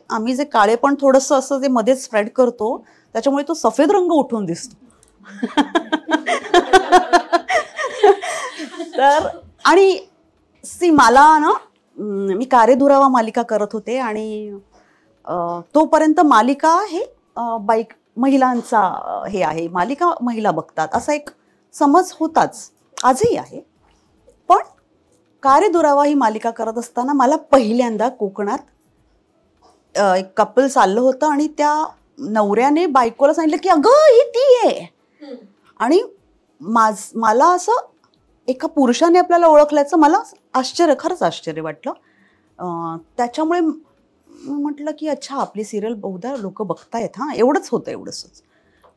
आम्ही जे काळे पण थोडंसं असं जे मध्ये स्प्रेड करतो त्याच्यामुळे तो सफेद रंग उठून दिसतो. तर आणि मला ना, मी कारे दुरावा मालिका करत होते आणि तोपर्यंत मालिका हे बाईक महिलांचा हे आहे, मालिका महिला बघतात असा एक समज होताच, आजही आहे. पण कारे दुरावा ही मालिका करत असताना मला पहिल्यांदा कोकणात एक कपल चाललं होतं आणि त्या नवऱ्याने बायकोला सांगितलं की अगं ही ती आहे. आणि मला असं एका पुरुषाने आपल्याला ओळखल्याचं मला खरंच आश्चर्य वाटलं. त्याच्यामुळे म्हटलं की अच्छा, आपली सिरियल बहुधा लोक बघतायत, हां, एवढंच होतं, एवढंच.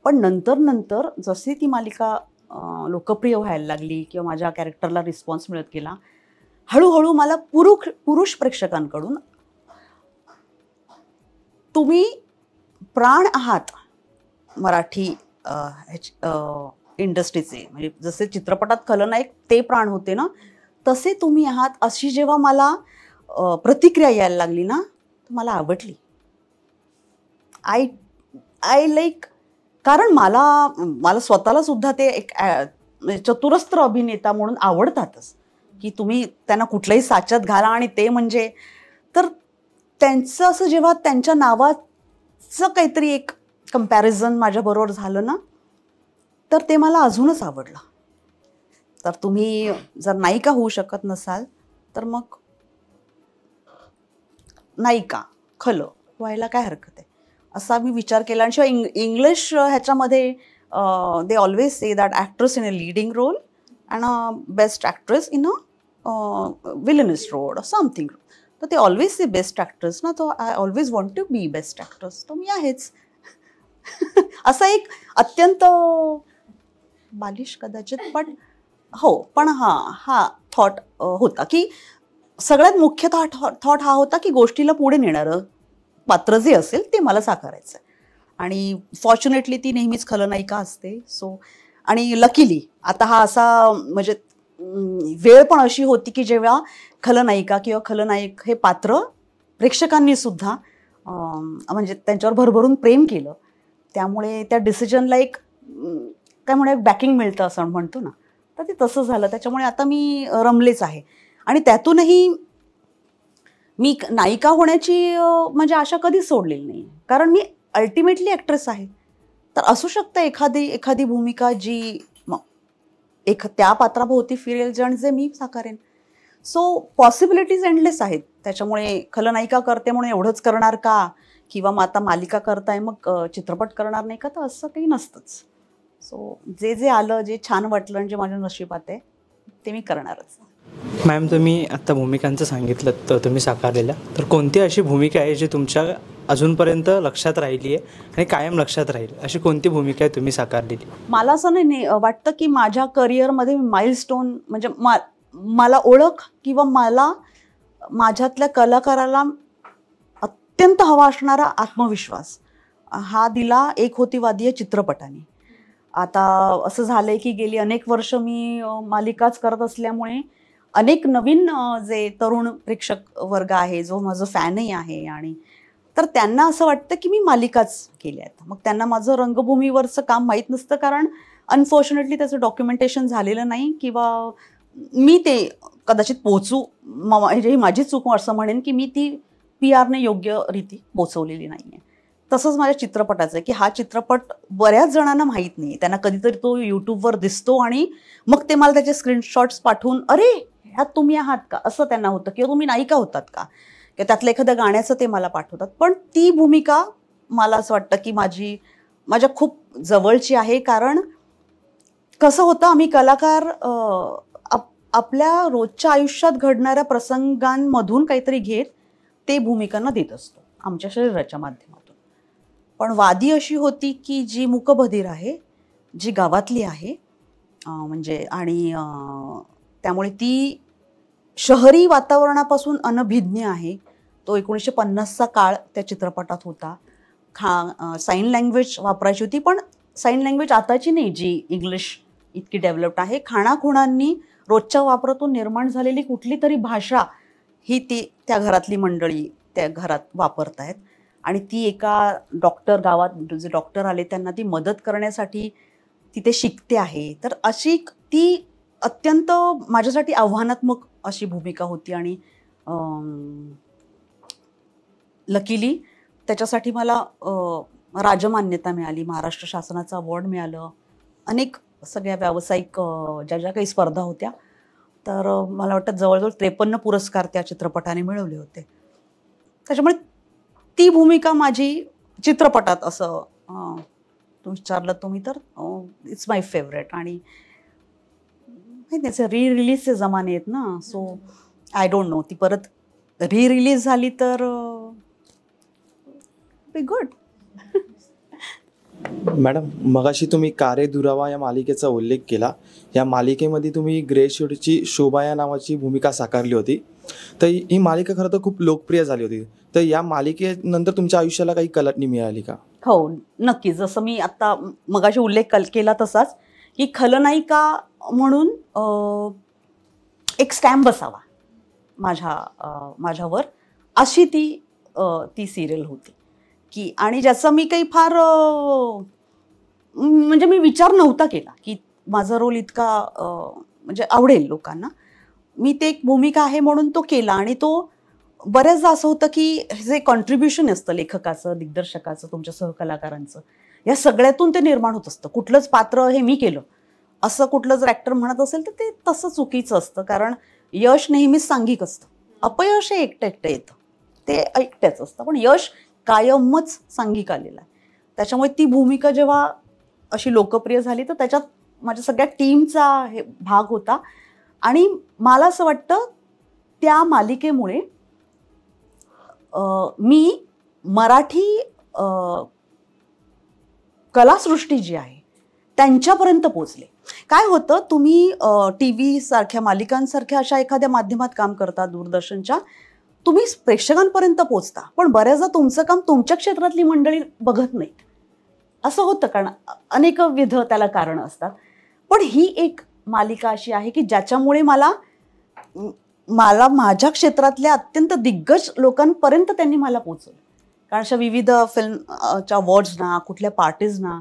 पण नंतर जशी ती मालिका लोकप्रिय व्हायला लागली किंवा माझ्या कॅरेक्टरला रिस्पॉन्स मिळत गेला, हळूहळू मला पुरुष प्रेक्षकांकडून तुम्ही प्राण आहात मराठी इंडस्ट्रीचे, म्हणजे जसे चित्रपटात खलनायक ते प्राण होते ना, तसे तुम्ही आहात, अशी जेव्हा मला प्रतिक्रिया यायला लागली ना, तर मला आवडली. आय लाईक, कारण मला स्वतःला सुद्धा ते एक चतुरस्त्र अभिनेता म्हणून आवडतातच, की तुम्ही त्यांना कुठल्याही साच्यात घाला आणि ते म्हणजे, तर त्यांचं असं जेव्हा त्यांच्या नावाचं काहीतरी एक कम्पॅरिझन माझ्याबरोबर झालं ना, तर ते मला अजूनच आवडलं. तर तुम्ही जर नायिका होऊ शकत नसाल तर मग नायिका व्हायला काय हरकत आहे, असा मी विचार केला. आणि शिवाय इंग्लिश ह्याच्यामध्ये they always say that actress in a leading role and a best actress in a villain's role something. तर ते ऑलवेज से बेस्ट ॲक्ट्रेस ना, तो I always want to be best actress, तर मी आहेच. असा एक अत्यंत बालिश कदाचित, पण हो, पण हा थॉट होता की सगळ्यात मुख्य थॉट हा होता की गोष्टीला पुढे नेणारं पात्र जे असेल ते मला साकारायचं आहे. आणि फॉर्च्युनेटली ती नेहमीच खलनायिका असते. सो आणि लकीली आता हा असा म्हणजे वेळ पण अशी होती की जेव्हा खलनायिका किंवा खलनायक हे पात्र प्रेक्षकांनी सुद्धा म्हणजे त्यांच्यावर भरभरून प्रेम केलं. त्यामुळे त्या डिसिजनला एक काय म्हणूया बॅकिंग मिळतं असं म्हणतो ना, तर ते तसं झालं. त्याच्यामुळे आता मी रमलेच आहे. आणि त्यातूनही मी नायिका होण्याची म्हणजे आशा कधीच सोडलेली नाही, कारण मी अल्टिमेटली ॲक्ट्रेस आहे. तर असू शकतं एखादी भूमिका जी त्या पात्राभोवती फिरेल जे मी साकारेन. सो पॉसिबिलिटीज एंडलेस आहेत. त्याच्यामुळे खलनायिका करते म्हणून एवढंच करणार का, किंवा मग आता मालिका करताय मग चित्रपट करणार नाही का, तर असं काही नसतंच. सो जे आलं, जे छान वाटलं आणि जे माझ्या नशिबात आहे ते मी करणारच. मॅम, तुम्ही आत्ता भूमिकांचं सांगितलं तर तुम्ही साकारलेल्या, तर कोणती अशी भूमिका आहे जी तुमच्या अजूनपर्यंत लक्षात राहिली आहे आणि कायम लक्षात राहील, अशी कोणती भूमिका आहे तुम्ही साकारलेली? मला असं नाही वाटतं की माझ्या करिअरमध्ये माइलस्टोन म्हणजे मला ओळख किंवा मला माझ्यातल्या कलाकाराला अत्यंत हवा असणारा आत्मविश्वास हा दिला एक होती वादी या चित्रपटाने. आता असं झालंय की गेली अनेक वर्ष मी मालिकाच करत असल्यामुळे अनेक नवीन जे तरुण प्रेक्षक वर्ग आहे, जो माझं फॅनही आहे, आणि तर त्यांना असं वाटतं की मी मालिकाच केल्या आहेत. मग त्यांना माझं रंगभूमीवरचं काम माहीत नसतं, कारण अनफॉर्च्युनेटली त्याचं डॉक्युमेंटेशन झालेलं नाही, किंवा मी ते कदाचित पोचू ही माझी चूक असं म्हणेन की मी ती PR ने योग्य रीती पोचवलेली नाही आहे. तसंच माझ्या चित्रपटाचं आहे की हा चित्रपट बऱ्याच जणांना माहीत नाही. त्यांना कधीतरी तो यूट्यूबवर दिसतो आणि मग ते मला त्याचे स्क्रीनशॉट्स पाठवून अरे ह्यात तुम्ही आहात का असं त्यांना होतं, किंवा तुम्ही नायिका होतात का, किंवा त्यातलं एखाद्या गाण्याचं ते मला पाठवतात. पण ती भूमिका मला असं वाटतं की माझ्या खूप जवळची आहे. कारण कसं होतं, आम्ही कलाकार आपल्या रोजच्या आयुष्यात घडणाऱ्या प्रसंगांमधून काहीतरी घेत ते भूमिकांना देत असतो आमच्या शरीराच्या माध्यमातून. पण वादी अशी होती की जी मूकबधीर आहे, जी गावातली आहे, म्हणजे आणि त्यामुळे ती शहरी वातावरणापासून अनभिज्ञ आहे. तो 1950चा काळ त्या चित्रपटात होता. साईन लँग्वेज वापरायची होती, पण साईन लँग्वेज आताची नाही जी इंग्लिश इतकी डेव्हलप्ड आहे. खाणाखुणांनी रोजच्या वापरातून निर्माण झालेली कुठली तरी भाषा ही त्या घरातली मंडळी त्या घरात वापरतायत. आणि ती एका गावात जे डॉक्टर आले त्यांना ती मदत करण्यासाठी तिथे शिकते आहे. तर अशी ती अत्यंत माझ्यासाठी आव्हानात्मक अशी भूमिका होती. आणि लकीली त्याच्यासाठी मला राजमान्यता मिळाली, महाराष्ट्र शासनाचं अवॉर्ड मिळालं, अनेक सगळ्या व्यावसायिक ज्या काही स्पर्धा होत्या. तर मला वाटतं जवळजवळ 53 पुरस्कार त्या चित्रपटाने मिळवले होते. त्याच्यामुळे ती भूमिका माझी चित्रपटात असं विचारलं तुम्ही तर इट्स माय फेवरेट. आणि त्याचे रिलीजचे जमाने आहेत ना, सो आय डोंट नो ती परत रिलीज झाली तर बी गुड. मॅडम, मगाशी तुम्ही कारे दुरावा या मालिकेचा उल्लेख केला. या मालिकेमध्ये तुम्ही ग्रे शूटची शोभा या नावाची भूमिका साकारली होती. तर ही मालिका खरं तर खूप लोकप्रिय झाली होती. तर या मालिकेनंतर तुमच्या आयुष्याला काही कलाटणी मिळाली का? हो, नक्कीच. जसं मी आता मगाशी उल्लेख केला तसाच की खलनायिका म्हणून एक स्टॅम्प बसावा माझ्यावर, अशी ती सिरियल होती की. आणि ज्याचा मी काही फार म्हणजे मी विचार नव्हता केला की माझा रोल इतका म्हणजे आवडेल लोकांना. मी ते एक भूमिका आहे म्हणून तो केला. आणि तो बऱ्याचदा असं होतं की जे कॉन्ट्रीब्युशन असतं लेखकाचं, दिग्दर्शकाचं, तुमच्या सहकलाकारांचं, या सगळ्यातून ते निर्माण होत असतं. कुठलंच पात्र हे मी केलं असं कुठलं जर ॲक्टर म्हणत असेल तर ते तसं चुकीचं असतं. कारण यश नेहमीच सांघिक असतं, अपयश हे एकटं येतं, ते एकट्याच असतं, पण यश कायमच सांघिक आलेलं आहे. त्याच्यामुळे ती भूमिका जेव्हा अशी लोकप्रिय झाली तर त्याच्यात माझ्या सगळ्या टीमचा हे भाग होता. आणि मला असं वाटतं त्या मालिकेमुळे मी मराठी कलासृष्टी जी आहे त्यांच्यापर्यंत पोचले. काय होतं, तुम्ही TV सारख्या मालिकांसारख्या अशा एखाद्या माध्यमात काम करता, दूरदर्शनच्या, तुम्ही प्रेक्षकांपर्यंत पोचता, पण बऱ्याचदा तुमचं काम तुमच्या क्षेत्रातली मंडळी बघत नाहीत. असं होतं, कारण अनेकविध त्याला कारणं असतात. पण ही एक मालिका अशी आहे की ज्याच्यामुळे मला माझ्या क्षेत्रातल्या अत्यंत दिग्गज लोकांपर्यंत त्यांनी मला पोचवलं. कारण अशा विविध फिल्मच्या अवॉर्ड्स ना, कुठल्या पार्टीज ना,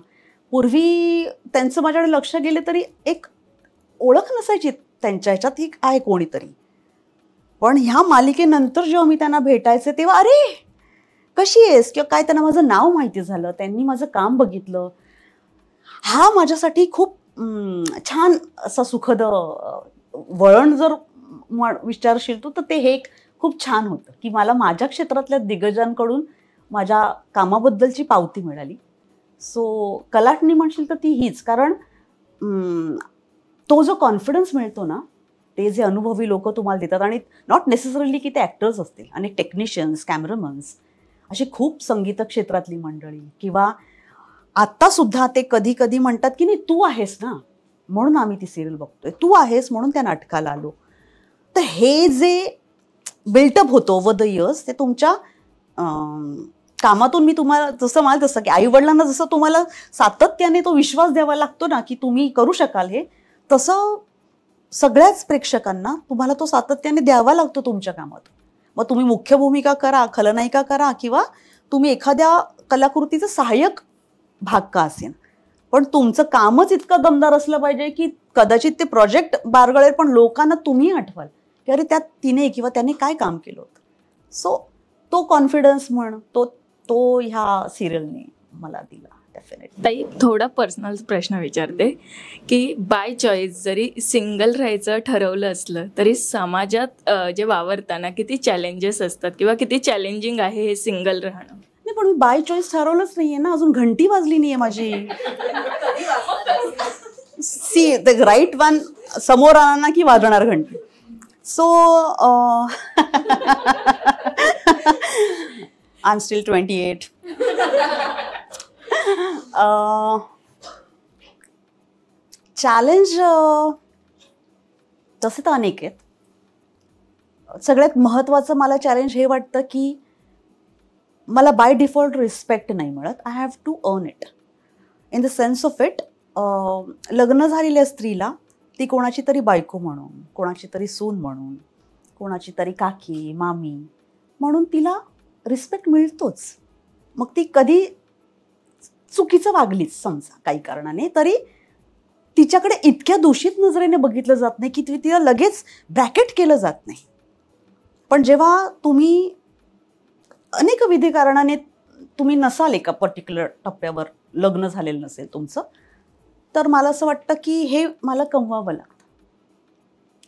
पूर्वी त्यांचं माझ्याकडे लक्ष गेले तरी एक ओळख नसायची त्यांच्या ह्याच्यात ही आहे कोणीतरी. पण ह्या मालिकेनंतर जेव्हा मी त्यांना भेटायचे तेव्हा अरे कशी आहेस किंवा काय, त्यांना माझं नाव माहिती झालं, त्यांनी माझं काम बघितलं. हा माझ्यासाठी खूप छान असा सुखद वळण जर विचारशील तू तर ते हे खूप छान होतं की मला माझ्या क्षेत्रातल्या दिग्गजांकडून माझ्या कामाबद्दलची पावती मिळाली. सो कलाटणी म्हणशील तर ती हीच. कारण तो जो कॉन्फिडन्स मिळतो ना, ते जे अनुभवी लोक तुम्हाला देतात, आणि नॉट नेसेसरली की ते ॲक्टर्स असतील, अनेक टेक्निशियन्स, कॅमेरामन्स, अशी खूप संगीत क्षेत्रातली मंडळी, किंवा आत्तासुद्धा ते कधी कधी म्हणतात की नाही तू आहेस ना म्हणून आम्ही ती सिरियल बघतोय, तू आहेस म्हणून त्या नाटकाला आलो. तर हे जे बिल्टअप होतं ओव्हर द इयर्स ते तुमच्या कामातून मी तुम्हाला जसं मला तसं की आईवडिलांना जसं तुम्हाला सातत्याने तो विश्वास द्यावा लागतो ना की तुम्ही करू शकाल हे, तसं सगळ्याच प्रेक्षकांना तुम्हाला तो सातत्याने द्यावा लागतो तुमच्या कामातून. मग तुम्ही मुख्य भूमिका करा, खलनायिका करा, किंवा तुम्ही एखाद्या कलाकृतीचं सहाय्यक भाग का असेल, पण तुमचं कामच इतकं दमदार असलं पाहिजे की कदाचित ते प्रोजेक्ट बारगळेल पण लोकांना तुम्ही आठवाल की अरे त्यात तिने किंवा त्याने काय काम केलं होतं. सो तो कॉन्फिडन्स म्हण तो ह्या सिरियलने मला दिला डेफिनेटली. ताई, थोडा पर्सनल प्रश्न विचारते की बाय चॉईस जरी सिंगल राहायचं ठरवलं असलं तरी समाजात जे वावरताना किती चॅलेंजेस असतात किंवा किती चॅलेंजिंग आहे हे सिंगल राहणं? नाही, पण मी बाय चॉईस ठरवलंच नाहीये ना, अजून घंटी वाजली नाहीये माझी. सी द राईट वन समोर आला ना की वाजणार घंटी. So I am still 28. Challenge तसे तर अनेक आहेत, सगळ्यात महत्त्वाचं मला चॅलेंज हे वाटतं की मला बाय डिफॉल्ट रिस्पेक्ट नाही मिळत. I have to earn it in the sense of it. लग्न झालेल्या स्त्रीला ती कोणाची तरी बायको म्हणून, कोणाची तरी सून म्हणून, कोणाची तरी काकी मामी म्हणून तिला रिस्पेक्ट मिळतोच. मग ती कधी चुकीचं वागलीच समजा काही कारणाने, तरी तिच्याकडे इतक्या दूषित नजरेने बघितलं जात नाही की तिला लगेच ब्रॅकेट केलं जात नाही. पण जेव्हा तुम्ही अनेक विधी कारणाने तुम्ही नसाल एका पर्टिक्युलर टप्प्यावर, लग्न झालेलं नसेल तुमचं, तर मला असं वाटतं की हे मला कमवावं लागतं.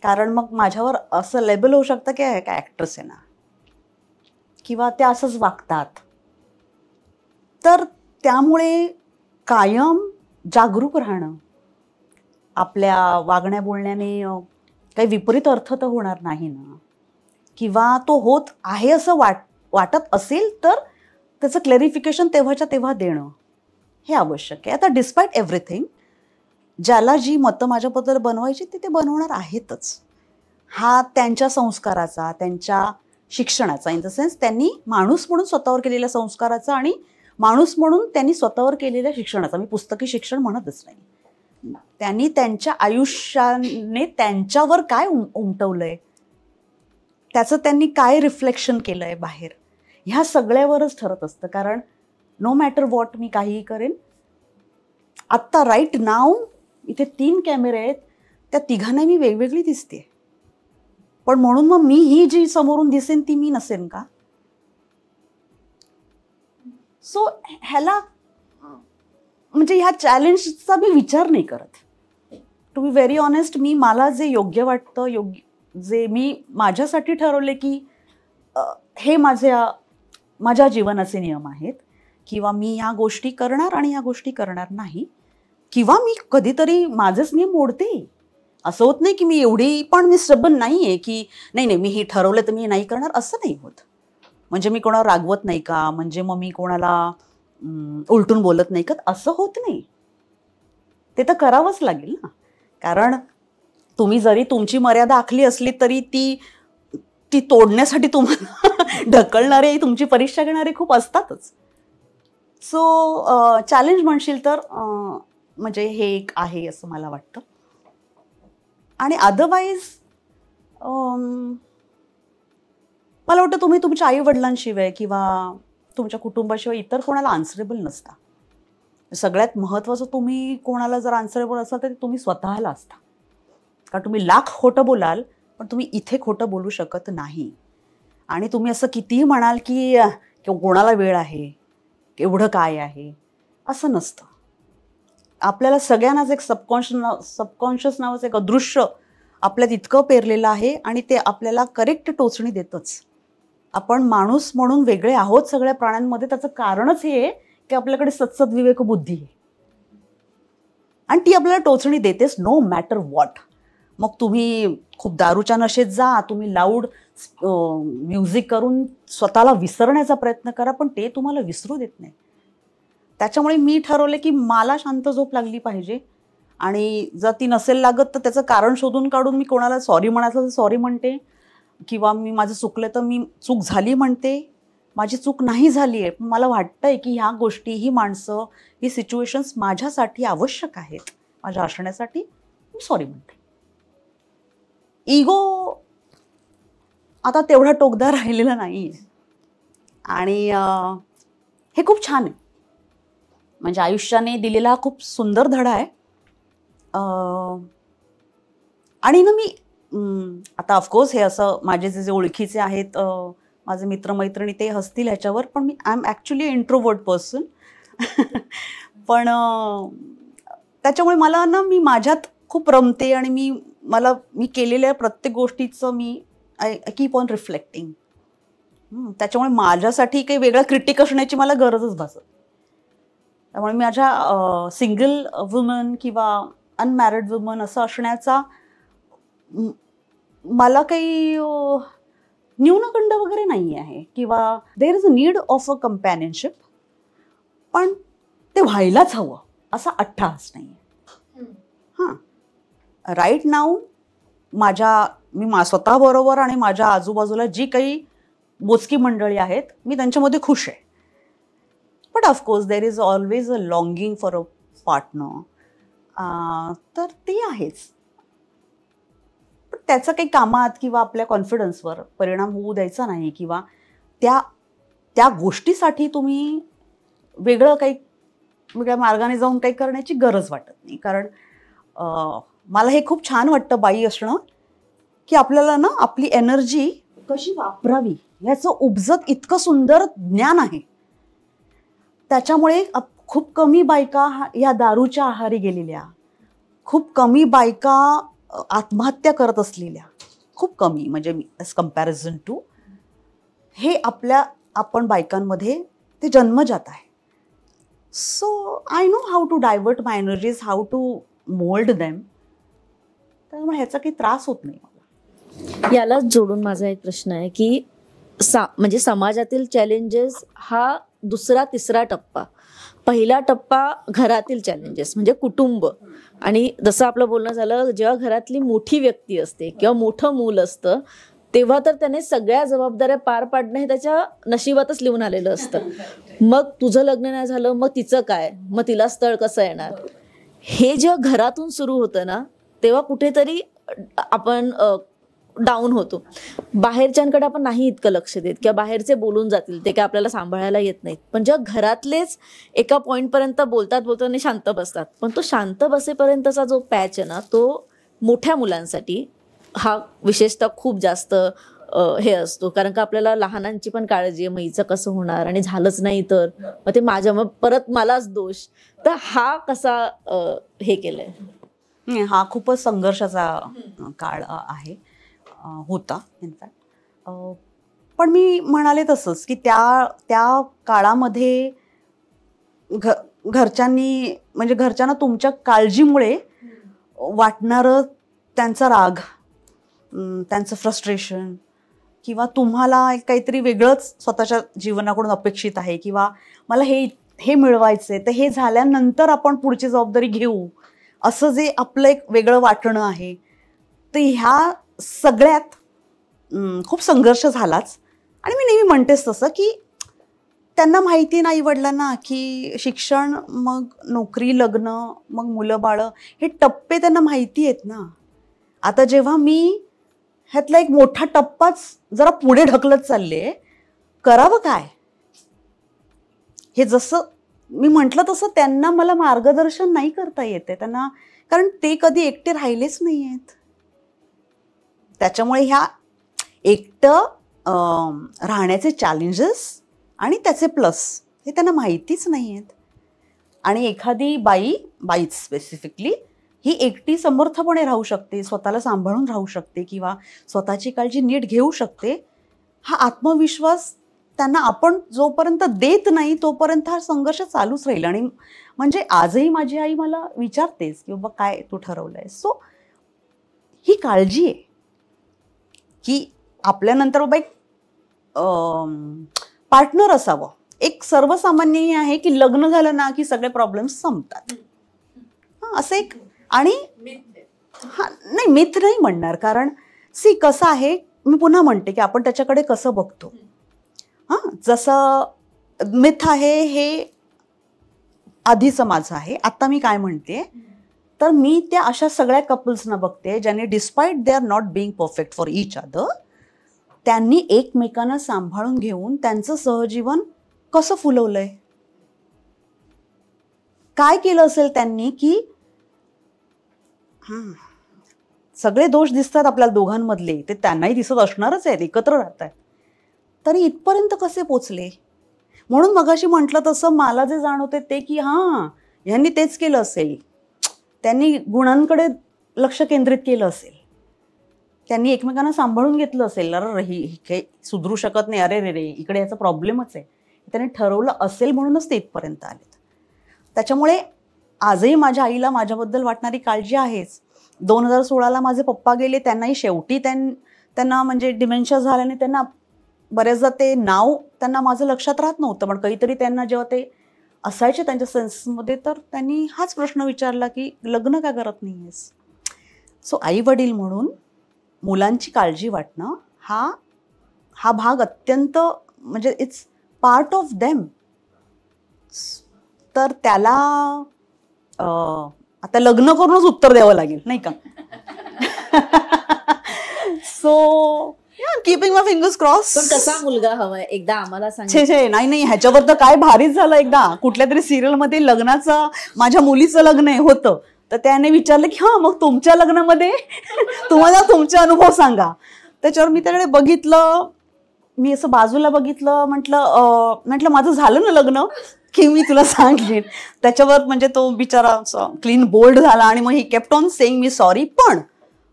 कारण मग माझ्यावर असं लेबल होऊ शकतं की काय ॲक्ट्रेस आहे ना, किंवा त्या असंच वागतात. तर त्यामुळे कायम जागरूक राहणं, आपल्या वागण्या बोलण्याने काही विपरीत अर्थ तर होणार नाही ना, किंवा तो होत आहे असं वाटत असेल तर त्याचं क्लॅरिफिकेशन तेव्हाच्या तेव्हा देणं हे आवश्यक आहे. आता डिस्पाईट एव्हरीथिंग, ज्याला जी मतं माझ्याबद्दल बनवायची ते बनवणार आहेतच. हा त्यांच्या संस्काराचा, त्यांच्या शिक्षणाचा, इन द सेन्स त्यांनी माणूस म्हणून स्वतःवर केलेल्या संस्काराचा आणि माणूस म्हणून त्यांनी स्वतःवर केलेल्या शिक्षणाचा, मी पुस्तकी शिक्षण म्हणतच नाही, त्यांनी त्यांच्या आयुष्याने त्यांच्यावर काय उमटवलंय, त्याचं त्यांनी काय रिफ्लेक्शन केलं आहे बाहेर, ह्या सगळ्यावरच ठरत असतं. कारण नो मॅटर वॉट मी काहीही करेन, आत्ता राईट नाव इथे 3 कॅमेरे आहेत, त्या तिघांना मी वेगवेगळी दिसते. पण म्हणून मग मी ही जी समोरून दिसेन ती मी नसेन का? सो ह्याला म्हणजे ह्या चॅलेंजचा मी विचार नाही करत. टू बी व्हेरी ऑनेस्ट, मी मला जे योग्य वाटतं, जे मी माझ्यासाठी ठरवले की हे माझ्या जीवनाचे नियम आहेत, किंवा मी ह्या गोष्टी करणार आणि ह्या गोष्टी करणार नाही, किंवा मी कधीतरी माझेच नियम मोडते. असं होत नाही की मी एवढी पण मी स्टबन नाही आहे की नाही मी हे ठरवलं तर मी नाही करणार, असं नाही होत. म्हणजे मी कोणाला रागवत नाही का, म्हणजे मग मी कोणाला उलटून बोलत नाही का, असं होत नाही. ते तर करावंच लागेल ना. कारण तुम्ही जरी तुमची मर्यादा आखली असली तरी ती तोडण्यासाठी तुम्हाला ढकलणारे, तुमची परीक्षा घेणारे खूप असतातच. सो चॅलेंज म्हणशील तर म्हणजे हे एक आहे असं मला वाटतं. आणि अदरवाईज मला वाटतं तुम्ही तुमच्या आईवडिलांशिवाय किंवा तुमच्या कुटुंबाशिवाय इतर कोणाला आन्सरेबल नसता. सगळ्यात महत्त्वाचं, तुम्ही कोणाला जर आन्सरेबल असाल तर तुम्ही स्वतःला असता. कारण तुम्ही लाख खोटं बोलाल पण तुम्ही इथे खोटं बोलू शकत नाही. आणि तुम्ही असं कितीही म्हणाल की कोणाला वेळ आहे, एवढं काय आहे, असं नसतं. आपल्याला सगळ्यांनाच एक सबकॉन्शियस नावाचं एक अदृश्य आपल्यात इतकं पेरलेलं आहे आणि ते आपल्याला करेक्ट टोचणी देतच. आपण माणूस म्हणून वेगळे आहोत सगळ्या प्राण्यांमध्ये. त्याचं कारणच हे आहे की आपल्याकडे सत्सद विवेक बुद्धी आहे आणि ती आपल्याला टोचणी देतेच नो मॅटर व्हॉट. मग तुम्ही खूप दारूच्या नशेत जा, तुम्ही लाऊड म्युझिक करून स्वतःला विसरण्याचा प्रयत्न करा, पण ते तुम्हाला विसरू देत नाही. त्याच्यामुळे मी ठरवले की मला शांत झोप लागली पाहिजे. आणि जर ती नसेल लागत तर त्याचं कारण शोधून काढून मी कोणाला सॉरी म्हणायचं तर सॉरी म्हणते, किंवा मी माझं चुकलं तर मी चूक झाली म्हणते. माझी चूक नाही झाली आहे, पण मला वाटतंय की ह्या गोष्टी, ही माणसं, ही सिच्युएशन्स माझ्यासाठी आवश्यक आहेत, माझ्या असण्यासाठी, मी सॉरी म्हणते. इगो आता तेवढा टोकदार राहिलेला नाही आहे. आणि हे खूप छान आहे, म्हणजे आयुष्याने दिलेला खूप सुंदर धडा आहे. आणि ना मी आता ऑफकोर्स हे असं माझे जे ओळखीचे आहेत, माझे मित्रमैत्रिणी, ते हसतील ह्याच्यावर, पण मी I am actually introvert person. पण त्याच्यामुळे मला ना, मी माझ्यात खूप रमते आणि मी केलेल्या प्रत्येक गोष्टीचं आय कीप ऑन रिफ्लेक्टिंग. त्याच्यामुळे माझ्यासाठी काही वेगळा क्रिटिक असण्याची मला गरजच भासत. त्यामुळे माझ्या सिंगल वुमन किंवा अनमॅरिड वुमन असं असण्याचा मला काही न्यूनगंड वगैरे नाही आहे, किंवा there is a need of a companionship, पण ते व्हायलाच हवं असा अट्टहास नाही आहे. हां, राईट नाऊ मी स्वतःबरोबर आणि माझ्या आजूबाजूला जी काही मोजकी मंडळी आहेत मी त्यांच्यामध्ये खुश आहे. But of course there is always a longing for a partner. तर ती आहेच. पण त्याचं काही कामात किंवा आपल्या कॉन्फिडन्सवर परिणाम होऊ द्यायचा नाही, किंवा त्या गोष्टीसाठी तुम्ही वेगळ्या मार्गाने जाऊन काही करण्याची गरज वाटत नाही. कारण मला हे खूप छान वाटतं बाई असणं, की आपल्याला ना आपली एनर्जी कशी वापरावी याचं उपजत इतकं सुंदर ज्ञान आहे. त्याच्यामुळे खूप कमी बायका या दारूच्या आहारी गेलेल्या, खूप कमी बायका आत्महत्या करत असलेल्या, खूप कमी, म्हणजे ॲज कम्पॅरिझन टू हे आपण बायकांमध्ये ते जन्मजात आहे. So I know how to divert my energies, how to mould them. त्यामुळे ह्याचा काही त्रास होत नाही मला. यालाच जोडून माझा एक प्रश्न आहे की म्हणजे समाजातील चॅलेंजेस हा दुसरा तिसरा टप्पा. पहिला टप्पा घरातील चॅलेंजेस म्हणजे कुटुंब, आणि जसं आपलं बोलणं झालं, जेव्हा घरातली मोठी व्यक्ती असते किंवा मोठं मूल असतं तेव्हा तर त्याने सगळ्या जबाबदाऱ्या पार पाडणं हे त्याच्या नशिबातच लिहून आलेलं असतं. मग तुझं लग्न नाही झालं, मग तिचं काय, मग तिला स्थळ कसं येणार, हे जेव्हा घरातून सुरू होतं ना तेव्हा कुठेतरी आपण डाऊन होतो. बाहेरच्यांकडे आपण नाही इतकं लक्ष देत किंवा बाहेरचे बोलून जातील ते काय आपल्याला सांभाळायला येत नाहीत. पण जेव्हा घरातलेच एका पॉईंटपर्यंत बोलतात आणि शांत बसतात, पण तो शांत बसेपर्यंतचा जो पॅच आहे ना तो मोठ्या मुलांसाठी हा विशेषतः खूप जास्त हे असतो. कारण का आपल्याला लहानांची पण काळजी आहे, मग हिचं कसं होणार आणि झालंच नाही तर मग ते मग परत मलाच दोष. तर हा कसा हे केलंय? हा खूपच संघर्षाचा काळ आहे, होता इनफॅक्ट. पण मी म्हणाले तसंच की त्या काळामध्ये घरच्यांना तुमच्या काळजीमुळे वाटणारं त्यांचा राग, त्यांचं फ्रस्ट्रेशन, किंवा तुम्हाला काहीतरी वेगळंच स्वतःच्या जीवनाकडून अपेक्षित आहे, किंवा मला हे मिळवायचंय तर हे झाल्यानंतर आपण पुढची जबाबदारी घेऊ, असं जे आपलं एक वेगळं वाटणं आहे. तर ह्या सगळ्यात खूप संघर्ष झालाच. आणि मी नेहमी म्हणतेच तसं की त्यांना माहिती नाही वडिलांना की शिक्षण, मग नोकरी, लग्न, मग मुलं बाळं, हे टप्पे त्यांना माहिती आहेत ना. आता जेव्हा मी ह्यातला एक मोठा टप्पाच जरा पुढे ढकलत चालले, करावं काय? हे जसं मी म्हटलं तसं त्यांना मला मार्गदर्शन नाही करता येते त्यांना, कारण ते कधी एकटे राहिलेच नाही आहेत. त्याच्यामुळे ह्या एकटं राहण्याचे चॅलेंजेस आणि त्याचे प्लस हे त्यांना माहितीच नाही आहेत. आणि एखादी बाईच स्पेसिफिकली ही एकटी समर्थपणे राहू शकते, स्वतःला सांभाळून राहू शकते किंवा स्वतःची काळजी नीट घेऊ शकते. हा आत्मविश्वास त्यांना आपण जोपर्यंत देत नाही तोपर्यंत हा संघर्ष चालूच राहील. आणि म्हणजे आजही माझी आई मला विचारतेच की बाबा काय तू ठरवलंय. सो ही काळजी आहे की आपल्यानंतर बाबा एक पार्टनर असावं. एक सर्वसामान्य आहे की लग्न झालं ना की सगळे प्रॉब्लेम्स संपतात, असं एक. आणि हा नाही, मिथ नाही म्हणणार, कारण कसं आहे, मी पुन्हा म्हणते की आपण त्याच्याकडे कसं बघतो. जसं मिथ आहे हे आधीचं माझं आहे. आता मी काय म्हणते तर मी त्या अशा सगळ्या कपल्सना बघते ज्यांनी despite they are not being perfect for each other, त्यांनी एकमेकांना सांभाळून घेऊन त्यांचं सहजीवन कसं फुलवलंय, काय केलं असेल त्यांनी की सगळे दोष दिसतात आपल्याला दोघांमधले, ते त्यांनाही दिसत असणारच आहेत, एकत्र राहत आहेत, तरी इथपर्यंत कसे पोचले. म्हणून मगाशी म्हटलं तसं मला जे जाणवते ते की ह्यांनी तेच केलं असेल, त्यांनी गुणांकडे लक्ष केंद्रित केलं असेल, त्यांनी एकमेकांना सांभाळून घेतलं असेल. अरे ही काही सुधरू शकत नाही, अरे रे इकडे याचा प्रॉब्लेमच आहे, त्यांनी ठरवलं असेल म्हणूनच ते इथपर्यंत आलेत. त्याच्यामुळे आजही माझ्या आईला माझ्याबद्दल वाटणारी काळजी आहेच. 2016ला माझे पप्पा गेले, त्यांनाही शेवटी त्यांना म्हणजे डिमेन्शिया झाल्याने त्यांना बऱ्याचदा ते नाव त्यांना माझं लक्षात राहत नव्हतं, पण काहीतरी त्यांना जेव्हा ते असायचे त्यांच्या सेन्समध्ये तर त्यांनी हाच प्रश्न विचारला की लग्न का करत नाही आहेस. सो आई वडील म्हणून मुलांची काळजी वाटणं हा भाग अत्यंत म्हणजे इट्स पार्ट ऑफ देम. तर त्याला आता लग्न करूनच उत्तर द्यावं लागेल नाही का. सो कीपिंग माय फिंगर्स क्रॉस. पण कसा मुलगा हवाय एकदा आम्हाला सांग. छे नाही ह्याच्यावर तर काय भारीच झालं. एकदा कुठल्या तरी सिरियलमध्ये लग्नाचं माझ्या मुलीचं लग्न होतं तर त्याने विचारलं की हां मग तुमच्या लग्नामध्ये तुम्हाला तुमचे अनुभव सांगा. त्याच्यावर मी त्याकडे बघितलं, मी असं बाजूला बघितलं, म्हटलं माझं झालं ना लग्न की मी तुला सांगेन. त्याच्यावर म्हणजे तो बिचारा क्लीन बोल्ड झाला आणि मग he kept on saying me sorry. पण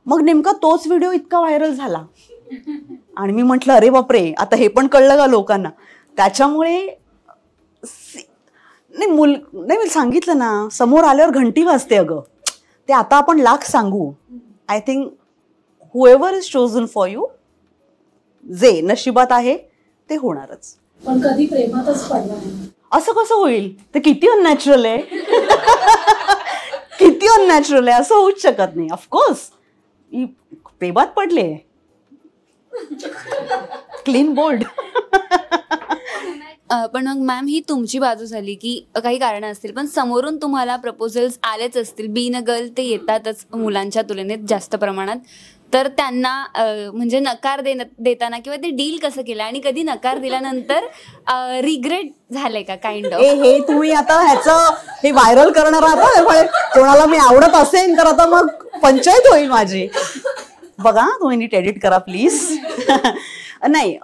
मग नेमका तोच व्हिडिओ इतका व्हायरल झाला आणि मी म्हटलं अरे बापरे आता हे पण कळलं का लोकांना. त्याच्यामुळे नाही मी सांगितलं ना समोर आल्यावर घंटी वाजते अगं. ते आता आपण लाख सांगू. I think whoever is chosen for you, जे नशिबात आहे ते होणारच. पण कधी प्रेमातच पडला नाही असं कसं होईल. ते किती अननॅचरल आहे. किती अननॅचरल आहे. असं होऊच शकत नाही. ऑफकोर्स प्रेमात पडले. Clean bowled. पण मग मॅम ही तुमची बाजू झाली की काही कारणं असतील पण समोरून तुम्हाला प्रपोजल्स आलेच असतील. बीन अ गर्ल ते येतातच मुलांच्या तुलनेत जास्त प्रमाणात. तर त्यांना म्हणजे नकार देताना किंवा ते डील कसं केलं आणि कधी नकार दिल्यानंतर रिग्रेट झालंय का काइंड ऑफ. हे तुम्ही आता हे व्हायरल करणार आहात. कोणाला मी आवडत असेल तर आता मग पंचायत होईल माझी. बघा तुम्ही नीट एडिट करा प्लीज. नाही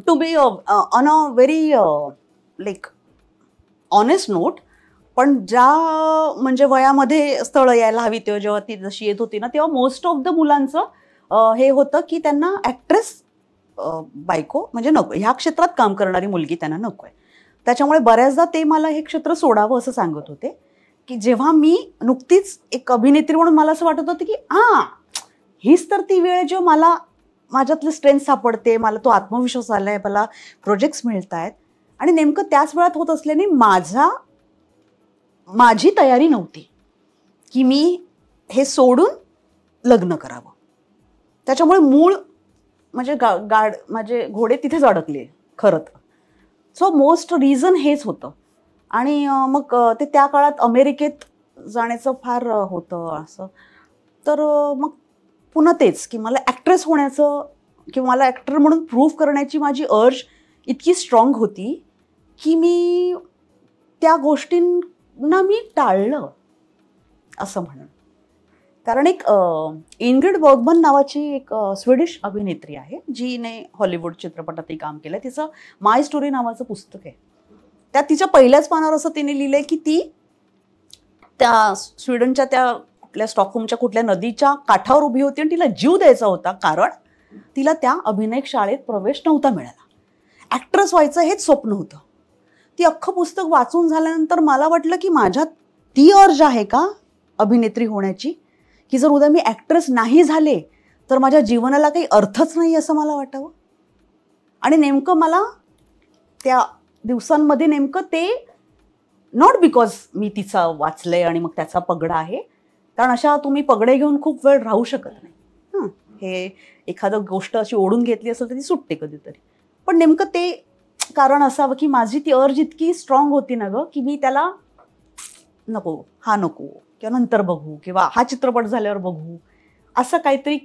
to be on a very like honest note. पण ज्या म्हणजे वयामध्ये स्थळं यायला हवी तेव्हा जेव्हा ती जशी येत होती ना तेव्हा मोस्ट ऑफ द मुलांचं हे होतं की त्यांना ॲक्ट्रेस बायको म्हणजे नको, ह्या क्षेत्रात काम करणारी मुलगी त्यांना नको आहे. त्याच्यामुळे बऱ्याचदा ते मला हे क्षेत्र सोडावं असं सांगत होते. की जेव्हा मी नुकतीच एक अभिनेत्री म्हणून मला असं वाटत होतं की हीच तर ती वेळ जेव्हा मला माझ्यातली स्ट्रेंथ सापडते, मला तो आत्मविश्वास आलाय, मला प्रोजेक्ट्स मिळत आहेत. आणि नेमकं त्याच वेळात होत असल्याने माझी तयारी नव्हती की मी हे सोडून लग्न करावं. त्याच्यामुळे मूळ म्हणजे माझे घोडे तिथेच अडकले खरं तर. सो मोस्ट रिझन हेच होतं. आणि मग ते त्या काळात अमेरिकेत जाण्याचं फार होतं असं. तर मग पुन्हा तेच की मला ॲक्ट्रेस होण्याचं किंवा मला ॲक्टर म्हणून प्रूव्ह करण्याची माझी अर्ज इतकी स्ट्रॉंग होती की मी त्या गोष्टींना मी टाळलं असं म्हणून. कारण एक इनग्रिड बर्गमन नावाची एक स्वीडिश अभिनेत्री आहे जीने हॉलिवूड चित्रपटातही काम केलं. तिचं माय स्टोरी नावाचं पुस्तक आहे. त्यात तिच्या पहिल्याच पानावर असं तिने लिहिलं आहे की ती त्या स्वीडनच्या त्या कुठल्या स्टॉकहोमच्या कुठल्या नदीच्या काठावर उभी होती आणि तिला जीव द्यायचा होता कारण तिला त्या अभिनय शाळेत प्रवेश नव्हता मिळाला. ॲक्ट्रेस व्हायचं हेच स्वप्न होतं. ती अख्खं पुस्तक वाचून झाल्यानंतर मला वाटलं की माझ्यात ती अर्ज आहे का अभिनेत्री होण्याची, की जर उद्या मी ॲक्ट्रेस नाही झाले तर माझ्या जीवनाला काही अर्थच नाही असं मला वाटावं. आणि नेमकं मला त्या दिवसांमध्ये नेमकं ते नॉट बिकॉज मी तिचं वाचलंय आणि मग त्याचा पगडा आहे, कारण अशा तुम्ही पगडे घेऊन खूप वेळ राहू शकत नाही. हे एखादं गोष्ट अशी ओढून घेतली असेल तर ती सुटते कधीतरी. पण नेमकं ते कारण असावं की माझी ती अर्ज इतकी स्ट्रॉंग होती ना गं की मी त्याला नको, हा नको, किंवा नंतर बघू, किंवा हा चित्रपट झाल्यावर बघू, असं काहीतरी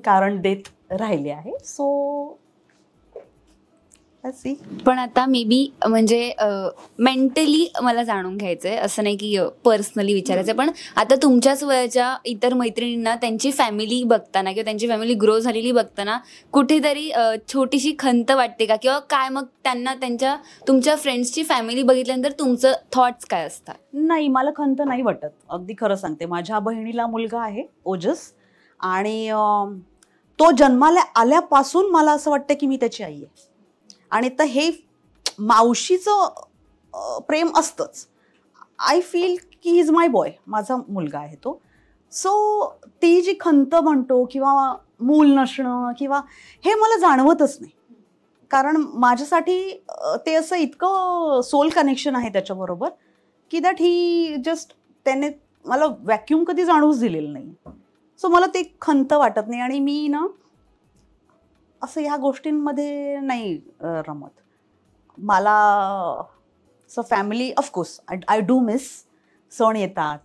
कारण देत राहिले आहे. सो पण आता मे बी म्हणजे मेंटली मला जाणून घ्यायचंय, असं नाही की पर्सनली विचारायचं. पण आता तुमच्याच वयाच्या इतर मैत्रिणींना त्यांची फॅमिली बघताना किंवा त्यांची फॅमिली ग्रो झालेली बघताना कुठेतरी छोटीशी खंत वाटते का, किंवा काय मग त्यांना तुमच्या फ्रेंड्सची फॅमिली बघितल्यानंतर तुमचं थॉट्स काय असतात? नाही, मला खंत नाही वाटत. अगदी खरं सांगते. माझ्या बहिणीला मुलगा आहे ओजस, आणि तो जन्माला आल्यापासून मला असं वाटतं की मी त्याची आई आहे. आणि तर हे मावशीचं प्रेम असतंच. आय फील की ही इज माय बॉय, माझा मुलगा आहे तो. सो ती जी खंत म्हणतो किंवा मूल नसणं किंवा हे मला जाणवतच नाही, कारण माझ्यासाठी ते असं इतकं सोल कनेक्शन आहे त्याच्याबरोबर की दॅट ही जस्ट त्याने मला व्हॅक्यूम कधी जाणवूच दिलेलं नाही. सो मला ते खंत वाटत नाही. आणि मी ना असं ह्या गोष्टींमध्ये नाही रमत मला. So family of course I do miss. सण येतात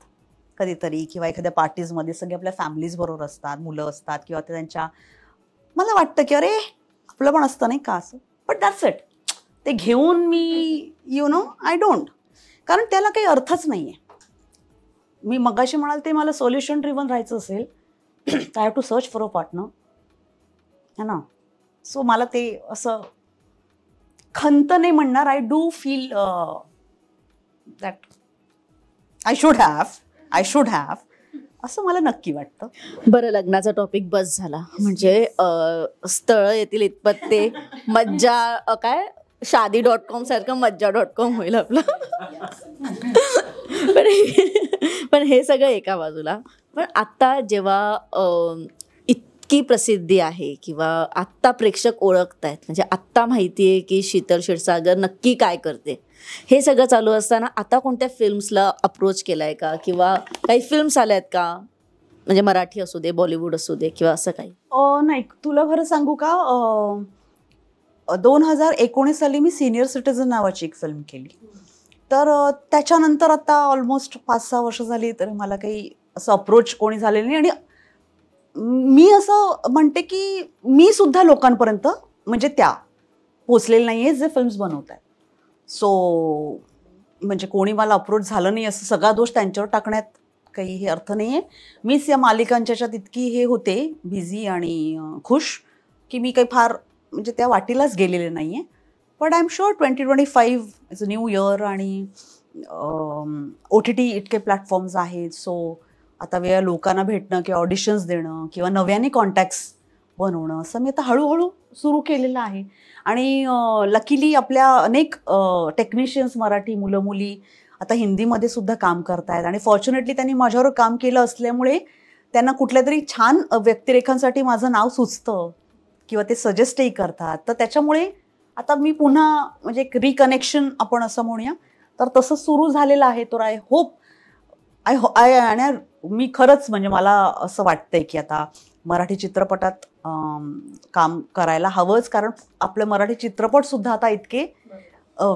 कधीतरी किंवा एखाद्या पार्टीजमध्ये सगळे आपल्या फॅमिलीज बरोबर असतात, मुलं असतात किंवा ते त्यांच्या, मला वाटतं की अरे आपलं पण असतं नाही का असं. But that's it. ते घेऊन मी आय डोंट, कारण त्याला काही अर्थच नाही आहे. मी मगाशी म्हणाल ते मला सोल्युशन ड्रिव्हन राहायचं असेल I have to search for a partner है ना. सो मला ते असं खंत नाही म्हणणार. I do feel that I should have असं मला नक्की वाटतं. बरं, लग्नाचा टॉपिक बस झाला. म्हणजे स्थळ येतील इतपत ते मज्जा काय शादी.com सारखं मज्जा.com होईल आपलं. पण हे सगळं एका बाजूला. पण आता जेव्हा इतकी प्रसिद्धी आहे किंवा आत्ता प्रेक्षक ओळखतायत, म्हणजे आत्ता माहिती आहे की शीतल क्षीरसागर नक्की काय करते, हे सगळं चालू असताना आता कोणत्या फिल्म्सला अप्रोच केलाय का किंवा काही फिल्म्स आल्या आहेत का, म्हणजे मराठी असू दे, बॉलिवूड असू दे किंवा असं काही? नाही, तुला खरं सांगू का, 2019 साली मी सिनियर सिटीझन नावाची एक फिल्म केली. तर त्याच्यानंतर आता ऑलमोस्ट 5-6 वर्ष झाली तर मला काही असं अप्रोच कोणी झालेलं नाही. आणि मी असं म्हणते की मी सुद्धा लोकांपर्यंत म्हणजे त्या पोचलेले नाही आहे जे फिल्म्स बनवत आहेत. सो म्हणजे कोणी मला अप्रोच झालं नाही असं सगळा दोष त्यांच्यावर टाकण्यात काही हे अर्थ नाही आहे. मीच या मालिकांच्या ह्याच्यात इतकी हे होते बिझी आणि खुश की मी काही फार म्हणजे त्या वाटीलाच गेलेले नाही आहे. But I am sure 2025 is a new year आणि OTT इतके प्लॅटफॉर्म्स आहेत. सो आता वेळा लोकांना भेटणं किंवा ऑडिशन्स देणं किंवा नव्याने कॉन्टॅक्ट्स बनवणं असं मी आता हळूहळू सुरू केलेलं आहे. आणि लकीली आपल्या अनेक टेक्निशियन्स मराठी मुलं मुली आता हिंदीमध्ये सुद्धा काम करतायत. आणि फॉर्च्युनेटली त्यांनी माझ्यावर काम केलं असल्यामुळे त्यांना कुठल्या तरी छान व्यक्तिरेखांसाठी माझं नाव सुचतं किंवा ते सजेस्टही करतात. तर त्याच्यामुळे आता मी पुन्हा म्हणजे एक रिकनेक्शन आपण असं म्हणूया तर तसं सुरू झालेलं आहे. तर आय होप आणि मी खरंच म्हणजे मला असं वाटतंय की आता मराठी चित्रपटात काम करायला हवंच, कारण आपले मराठी चित्रपटसुद्धा आता इतके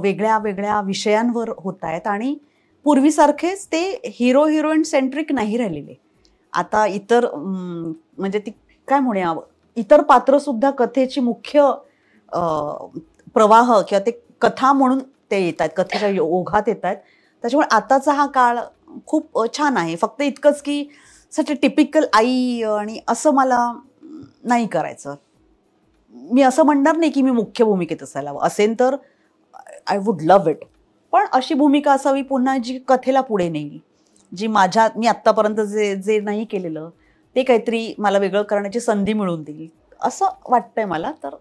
वेगळ्या वेगळ्या विषयांवर होत आहेत आणि पूर्वीसारखेच ते हिरो हिरोईन सेंट्रिक नाही राहिलेले. आता इतर म्हणजे ती काय म्हणूया इतर पात्रसुद्धा कथेची मुख्य प्रवाह किंवा ते कथा म्हणून ते येत आहेत, कथेच्या ओघात येत आहेत. त्याच्यामुळे आताचा हा काळ खूप छान आहे. फक्त इतकंच की सच टिपिकल आई आणि असं मला नाही करायचं. मी असं म्हणणार नाही की मी मुख्य भूमिकेत असायला हवं, असेल तर आय वुड लव्ह इट. पण अशी भूमिका असावी पुन्हा जी कथेला पुढे नेईल, जी मी आत्तापर्यंत जे नाही केलेलं ते काहीतरी मला वेगळं करण्याची संधी मिळवून देईल असं वाटतंय मला. तर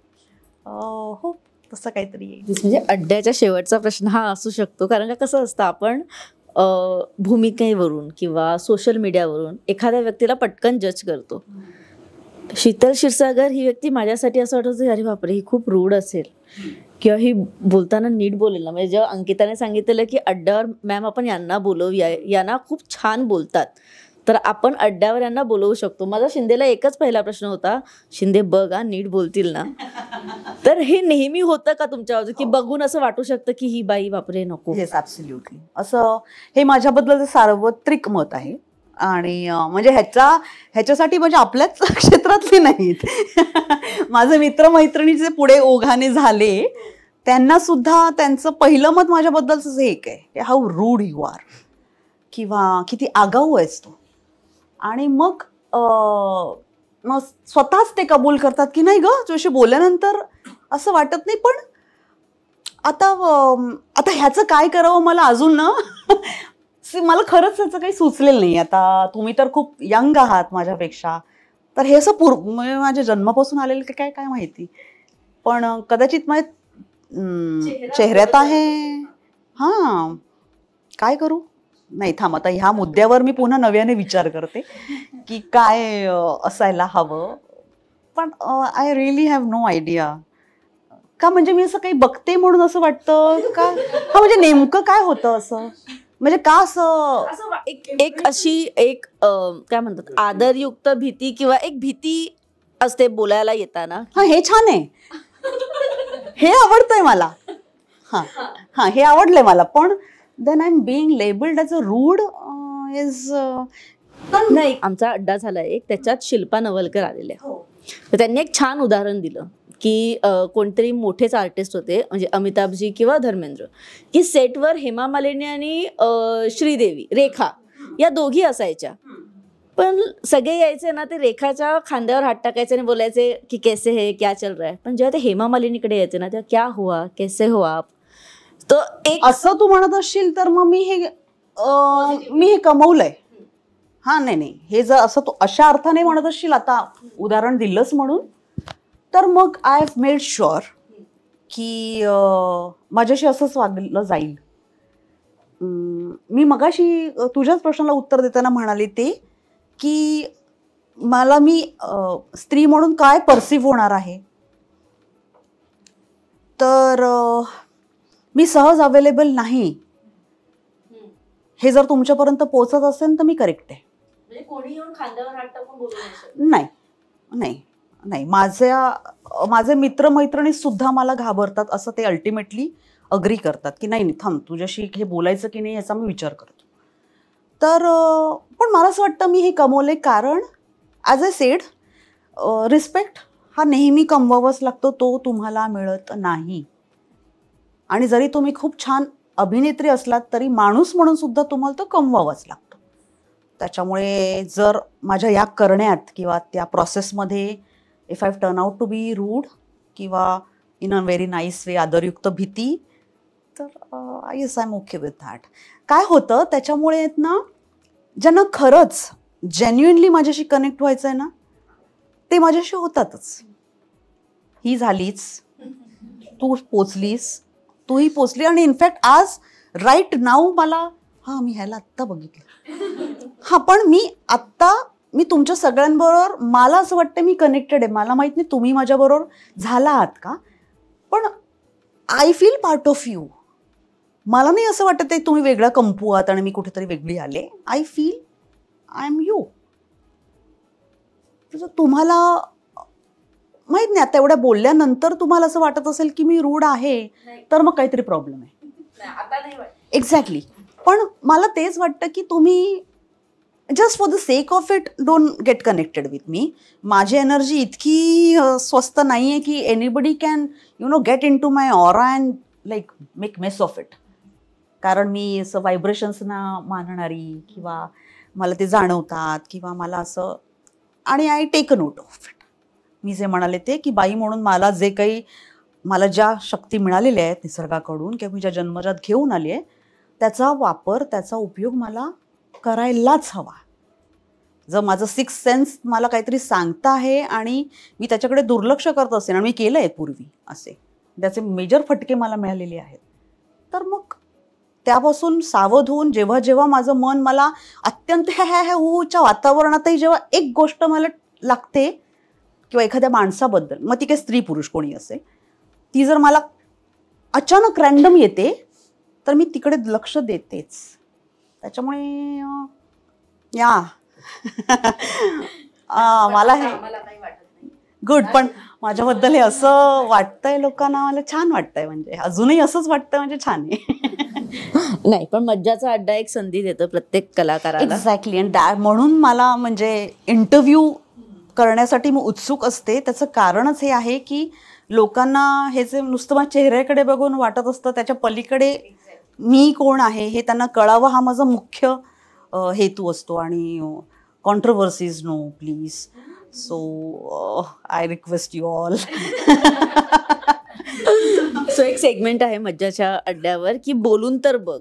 हो तसं काहीतरी येईल. म्हणजे अड्ड्याच्या शेवटचा प्रश्न हा असू शकतो, कारण का कसं असतं आपण भूमिकेवरून किंवा सोशल मीडियावरून एखाद्या व्यक्तीला पटकन जज करतो. शीतल क्षीरसागर ही व्यक्ती माझ्यासाठी असं वाटतं अरे बापरे ही खूप रूढ असेल किंवा ही बोलताना नीट बोलेल ना. म्हणजे जेव्हा अंकिताने सांगितलेलं की अड्ड्यावर मॅम आपण यांना बोलवूया, यांना खूप छान बोलतात, तर आपण अड्ड्यावर यांना बोलवू शकतो. माझा शिंदेला एकच पहिला प्रश्न होता, शिंदे बघ नीट बोलतील ना. तर हे नेहमी होतं का तुमच्या की बघून असं वाटू शकतं की ही बाई बापरे नको? Yes absolutely. असं हे माझ्याबद्दल सार्वत्रिक मत आहे. आणि म्हणजे ह्याच्यासाठी म्हणजे आपल्याच क्षेत्रातले नाहीत माझे मित्रमैत्रिणी जे पुढे ओघाने झाले त्यांना सुद्धा त्यांचं पहिलं मत माझ्याबद्दलच एक आहे की हाऊ रूड यू आर किंवा किती आगाऊ आहेस तू. आणि मग स्वतःच ते कबूल करतात की नाही ग तुझ्याशी बोलल्यानंतर असं वाटत नाही. पण आता ह्याचं काय करावं मला अजून ना मला खरंच ह्याचं काही सुचलेलं नाही. आता तुम्ही तर खूप यंग आहात माझ्यापेक्षा, तर हे असं म्हणजे माझ्या जन्मापासून आलेलं की काय काय माहिती. पण कदाचित माझ्या चेहऱ्यात आहे. हां काय करू नाही थांब आता ह्या मुद्द्यावर मी पुन्हा नव्याने विचार करते की काय असायला हवं. पण I really have no idea का, म्हणजे मी असं काही बघते म्हणून असं वाटतं का, हा म्हणजे नेमकं काय होतं असं, म्हणजे का असं एक अशी एक काय म्हणतात आदरयुक्त भीती किंवा एक भीती आज ते बोलायला येताना हा हे छान आहे, हे आवडतंय मला. हा हा हे आवडलंय मला. पण then I am being labelled as a rude इज नाही. आमचा अड्डा झाला एक, त्याच्यात शिल्पा नवलकर आलेल्या. तर त्यांनी एक छान उदाहरण दिलं की कोणतरी मोठेच आर्टिस्ट होते, म्हणजे अमिताभजी किंवा धर्मेंद्र, की सेटवर हेमा मालिनी आणि श्रीदेवी, रेखा या दोघी असायच्या. पण सगळे यायचे ना, ते रेखाच्या खांद्यावर हात टाकायचे आणि बोलायचे की कैसे है, क्या चल रहा है. पण जेव्हा ते हेमा मालिनीकडे यायचे ना, तेव्हा क्या हुआ, कैसे हो आप, तो एक असं तू म्हणत असशील तर मग मी हे कमवलंय. हा नाही, हे जर असं तू अशा अर्थाने म्हणत असशील, आता उदाहरण दिलंच म्हणून, तर मग आय हॅव मेड शुअर की माझ्याशी असंच वागलं जाईल. मी मगाशी तुझ्याच प्रश्नाला उत्तर देताना म्हणाले ते की मी स्त्री म्हणून काय परसिव्ह होणार आहे. तर मी सहज अवेलेबल नाही, हे जर तुमच्यापर्यंत पोहोचत असेल तर मी करेक्ट आहे. कोणी येऊन खांद्यावर हात टाकून बोलू नाही. नाही नाही नाही, माझे मित्रमैत्रिणी सुद्धा मला घाबरतात, असं ते अल्टिमेटली अग्री करतात की नाही थांब, तुझ्याशी हे बोलायचं की नाही याचा मी विचार करतो. तर पण मला असं वाटतं मी हे कमवले, कारण ॲज अ सेड रिस्पेक्ट हा नेहमी कमवावाच लागतो, तो तुम्हाला मिळत नाही. आणि जरी तुम्ही खूप छान अभिनेत्री असलात तरी माणूस म्हणून सुद्धा तुम्हाला तो कमवावाच लागतो. त्याच्यामुळे जर माझ्या या करण्यात किंवा त्या प्रोसेसमध्ये if I turn out to be rude किंवा in a very nice way आदरयुक्त भीती, तर yes I am okay with that. काय होतं त्याच्यामुळे ना, ज्यांना खरंच जेन्युइनली माझ्याशी कनेक्ट व्हायचं आहे ना, ते माझ्याशी होतातच. ही झालीच, तू पोचलीस, तूही पोचली. आणि इनफॅक्ट आज राईट नाऊ मला मी ह्याला आत्ता बघितलं, पण मी तुमच्या सगळ्यांबरोबर मला असं वाटतं मी कनेक्टेड आहे. मला माहित नाही तुम्ही माझ्याबरोबर झाला आहात का, पण I feel part of you. मला नाही असं वाटत आहे तुम्ही वेगळा कंपू आहात आणि मी कुठेतरी वेगळी आले. I feel I am you. तुम्हाला माहित नाही, आता एवढ्या बोलल्यानंतर तुम्हाला असं वाटत असेल की मी रूढ आहे, तर मग काहीतरी प्रॉब्लेम आहे. एक्झॅक्टली. पण मला तेच वाटतं की तुम्ही just for the sake of it don't get connected with me. माझी एनर्जी इतकी स्वस्त नाही आहे की anybody can get into my aura and like make mess of it. कारण मी असं व्हायब्रेशन्सना मानणारी किंवा मला ते जाणवतात किंवा मला असं, आणि I take a note of it. मी जे म्हणाले ते की बाई म्हणून मला ज्या शक्ती मिळालेल्या आहेत निसर्गाकडून किंवा मी ज्या जन्मजात घेऊन आली आहे, त्याचा वापर, त्याचा उपयोग मला करायलाच हवा. जर माझं सिक्स सेन्स मला काहीतरी सांगतं आहे आणि मी त्याच्याकडे दुर्लक्ष करत असेल, आणि मी केलं आहे पूर्वी असे, त्याचे मेजर फटके मला मिळालेले आहेत, तर मग त्यापासून सावध होऊन जेव्हा जेव्हा माझं मन मला अत्यंत च्या वातावरणातही जेव्हा एक गोष्ट मला लागते किंवा एखाद्या माणसाबद्दल, मग ती काही स्त्री पुरुष कोणी असेल, ती जर मला अचानक रॅन्डम येते तर मी तिकडे लक्ष देतेच. त्याच्यामुळे मला हे गुड. पण माझ्याबद्दल हे असं वाटतंय लोकांना, मला छान वाटतंय, म्हणजे अजूनही असंच वाटतंय, म्हणजे छान आहे. नाही, पण मज्जाचा अड्डा एक संधी देतो प्रत्येक कलाकाराला. एक्झॅक्टली. आणि म्हणून मला म्हणजे इंटरव्ह्यू करण्यासाठी मी उत्सुक असते. त्याचं कारणच हे आहे की लोकांना हे जे नुसतं माझ्या चेहऱ्याकडे बघून वाटत असतं, त्याच्या पलीकडे मी कोण आहे हे त्यांना कळावं, हा माझा मुख्य हेतू असतो. आणि controversies no please. So I request you all. So एक सेगमेंट आहे मज्जाच्या अड्ड्यावर की बोलून तर बघ.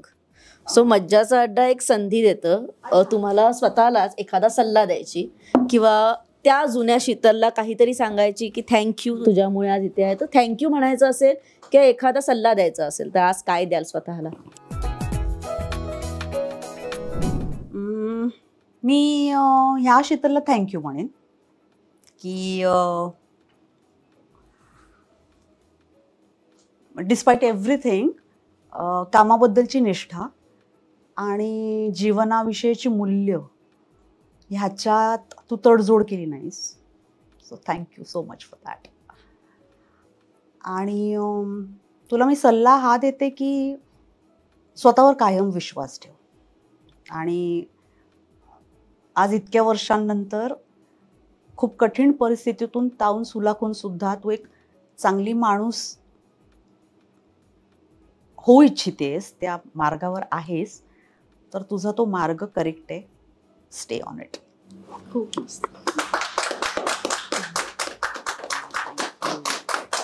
सो मज्जाचा अड्डा एक संधी देतं तुम्हाला स्वतःलाच एखादा सल्ला द्यायची किंवा त्या जुन्या शीतलला काहीतरी सांगायची की थँक्यू, तुझ्यामुळे आज इथे आहे. तर थँक्यू म्हणायचं असेल किंवा एखादा सल्ला द्यायचा असेल तर आज काय द्याल स्वतःला? मी ह्या शीतलला थँक्यू म्हणेन की डिस्पाईट एव्हरीथिंग कामाबद्दलची निष्ठा आणि जीवनाविषयीची मूल्य ह्याच्यात तू तडजोड केली नाहीस. So so thank you so much for that. आणि तुला मी सल्ला हा देते की स्वतःवर कायम विश्वास ठेव. आणि आज इतक्या वर्षांनंतर खूप कठीण परिस्थितीतून तावून सुलाखून सुद्धा तू एक चांगली माणूस होऊ इच्छितेस, त्या मार्गावर आहेस, तर तुझा तो मार्ग करेक्ट आहे. Stay on it. खूप मस्त.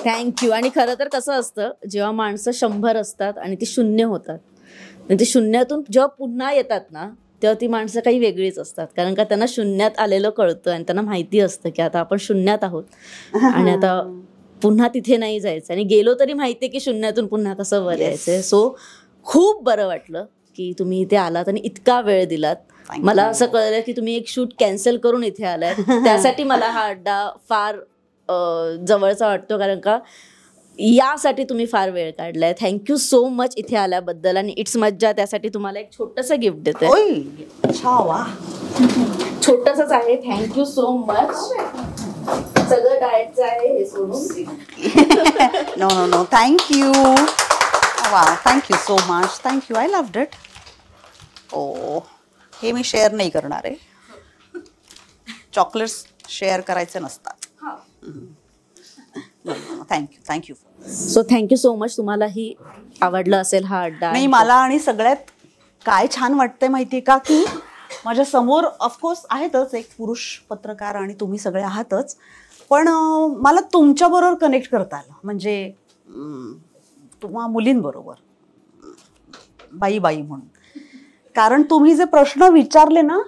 थँक्यू. आणि खरं तर कसं असतं, जेव्हा माणसं 100 असतात आणि ती 0 होतात, आणि ते शून्यातून जेव्हा पुन्हा येतात ना, तेव्हा ती माणसं काही वेगळीच असतात. कारण का त्यांना शून्यात आलेलं कळतं आणि त्यांना माहिती असतं की आता आपण शून्यात आहोत आणि आता पुन्हा तिथे नाही जायचं. आणि गेलो तरी माहिती आहे की शून्यातून पुन्हा कसं वर यायचंय. सो खूप बरं वाटलं की तुम्ही इथे आलात आणि इतका वेळ दिलात. मला असं कळलं की तुम्ही एक शूट कॅन्सल करून इथे आलात. त्यासाठी मला हा अड्डा फार जवळचा वाटतो, कारण का यासाठी तुम्ही फार वेळ काढलाय. थँक्यू सो मच इथे आल्याबद्दल. आणि इट्स मज्जा त्यासाठी तुम्हाला एक छोटंसं गिफ्ट देते. छोटंसंच आहे. Thank you so much. सगळं डाएटचं आहे हे सोडून. No no no, thank you. वा, thank you so much. Thank you. I loved it. ओ, हे मी शेअर नाही करणार आहे. चॉकलेट्स शेअर करायचे नसतात. Thank you. So thank you so much. तुम्हालाही आवडलं असेल हा अड्डा. नाही, मला आणि सगळ्यात काय छान वाटतंय माहितीये का, की माझ्या समोर ऑफकोर्स आहेतच एक पुरुष पत्रकार आणि तुम्ही सगळे आहातच, पण मला तुमच्याबरोबर कनेक्ट करता आलं. म्हणजे तुम्हा मुलींबरोबर बाई म्हणून. कारण तुम्ही जे प्रश्न विचारले ना,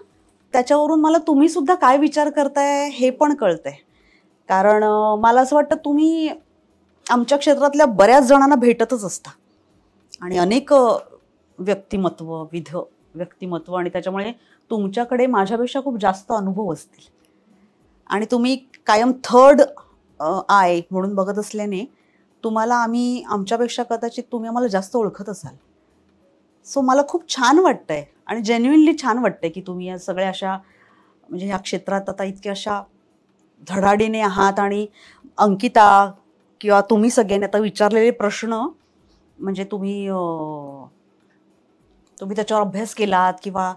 त्याच्यावरून मला तुम्ही सुद्धा काय विचार करताय हे पण कळतंय. कारण मला असं वाटतं तुम्ही आमच्या क्षेत्रातल्या बऱ्याच जणांना भेटतच असता आणि अनेक विध व्यक्तिमत्व, आणि त्याच्यामुळे तुमच्याकडे माझ्यापेक्षा खूप जास्त अनुभव असतील. आणि तुम्ही कायम थर्ड आय म्हणून बघत असल्याने तुम्हाला आम्ही आमच्यापेक्षा कदाचित तुम्ही आम्हाला जास्त ओळखत असाल. सो मला खूप छान वाटतंय आणि जेन्युइनली छान वाटतंय की तुम्ही या सगळ्या अशा म्हणजे ह्या क्षेत्रात आता इतक्या अशा धडाडीने आहात. आणि अंकिता किंवा तुम्ही सगळ्यांनी आता विचारलेले प्रश्न म्हणजे तुम्ही त्याच्यावर अभ्यास केलात किंवा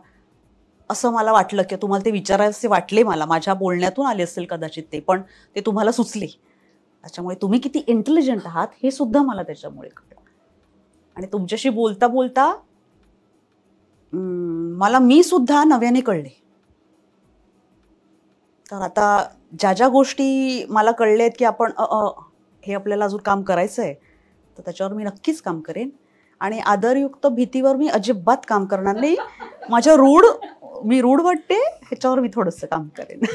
असं मला वाटलं की तुम्हाला ते विचारायचे वाटले. मला माझ्या बोलण्यातून आले असेल कदाचित ते, पण ते तुम्हाला सुचले. त्याच्यामुळे तुम्ही किती इंटेलिजंट आहात हे सुद्धा मला त्याच्यामुळे कळलं. आणि तुमच्याशी बोलता बोलता मला मी सुद्धा नव्याने कळले. तर आता ज्या गोष्टी मला कळले आहेत की आपण हे आपल्याला अजून काम करायचं आहे, तर त्याच्यावर मी नक्कीच काम करेन. आणि आदरयुक्त भीतीवर मी अजिबात काम करणार नाही. माझ्या मी रूढ वाटते ह्याच्यावर मी थोडंसं काम करेन.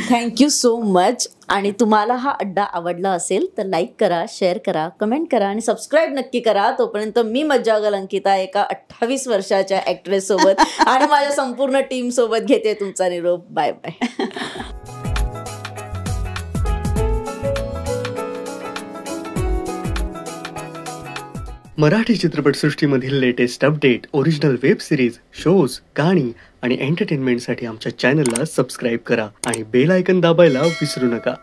Thank you so much. आणि तुम्हाला हा अड्डा आवडला असेल तर लाईक करा, शेअर करा, कमेंट करा आणि सबस्क्राईब नक्की करा. तोपर्यंत मी मज्जागल अंकिता एका 28 वर्षाच्या ॲक्ट्रेस सोबत आणि माझ्या संपूर्ण टीम सोबत घेते तुमचा निरोप. Bye bye. मराठी चित्रपटसृष्टीमधील latest update, original web series, shows, गाणी आणि एंटरटेनमेंटसाठी आमच्या चॅनलला सबस्क्राईब करा आणि बेल आयकन दाबायला विसरू नका.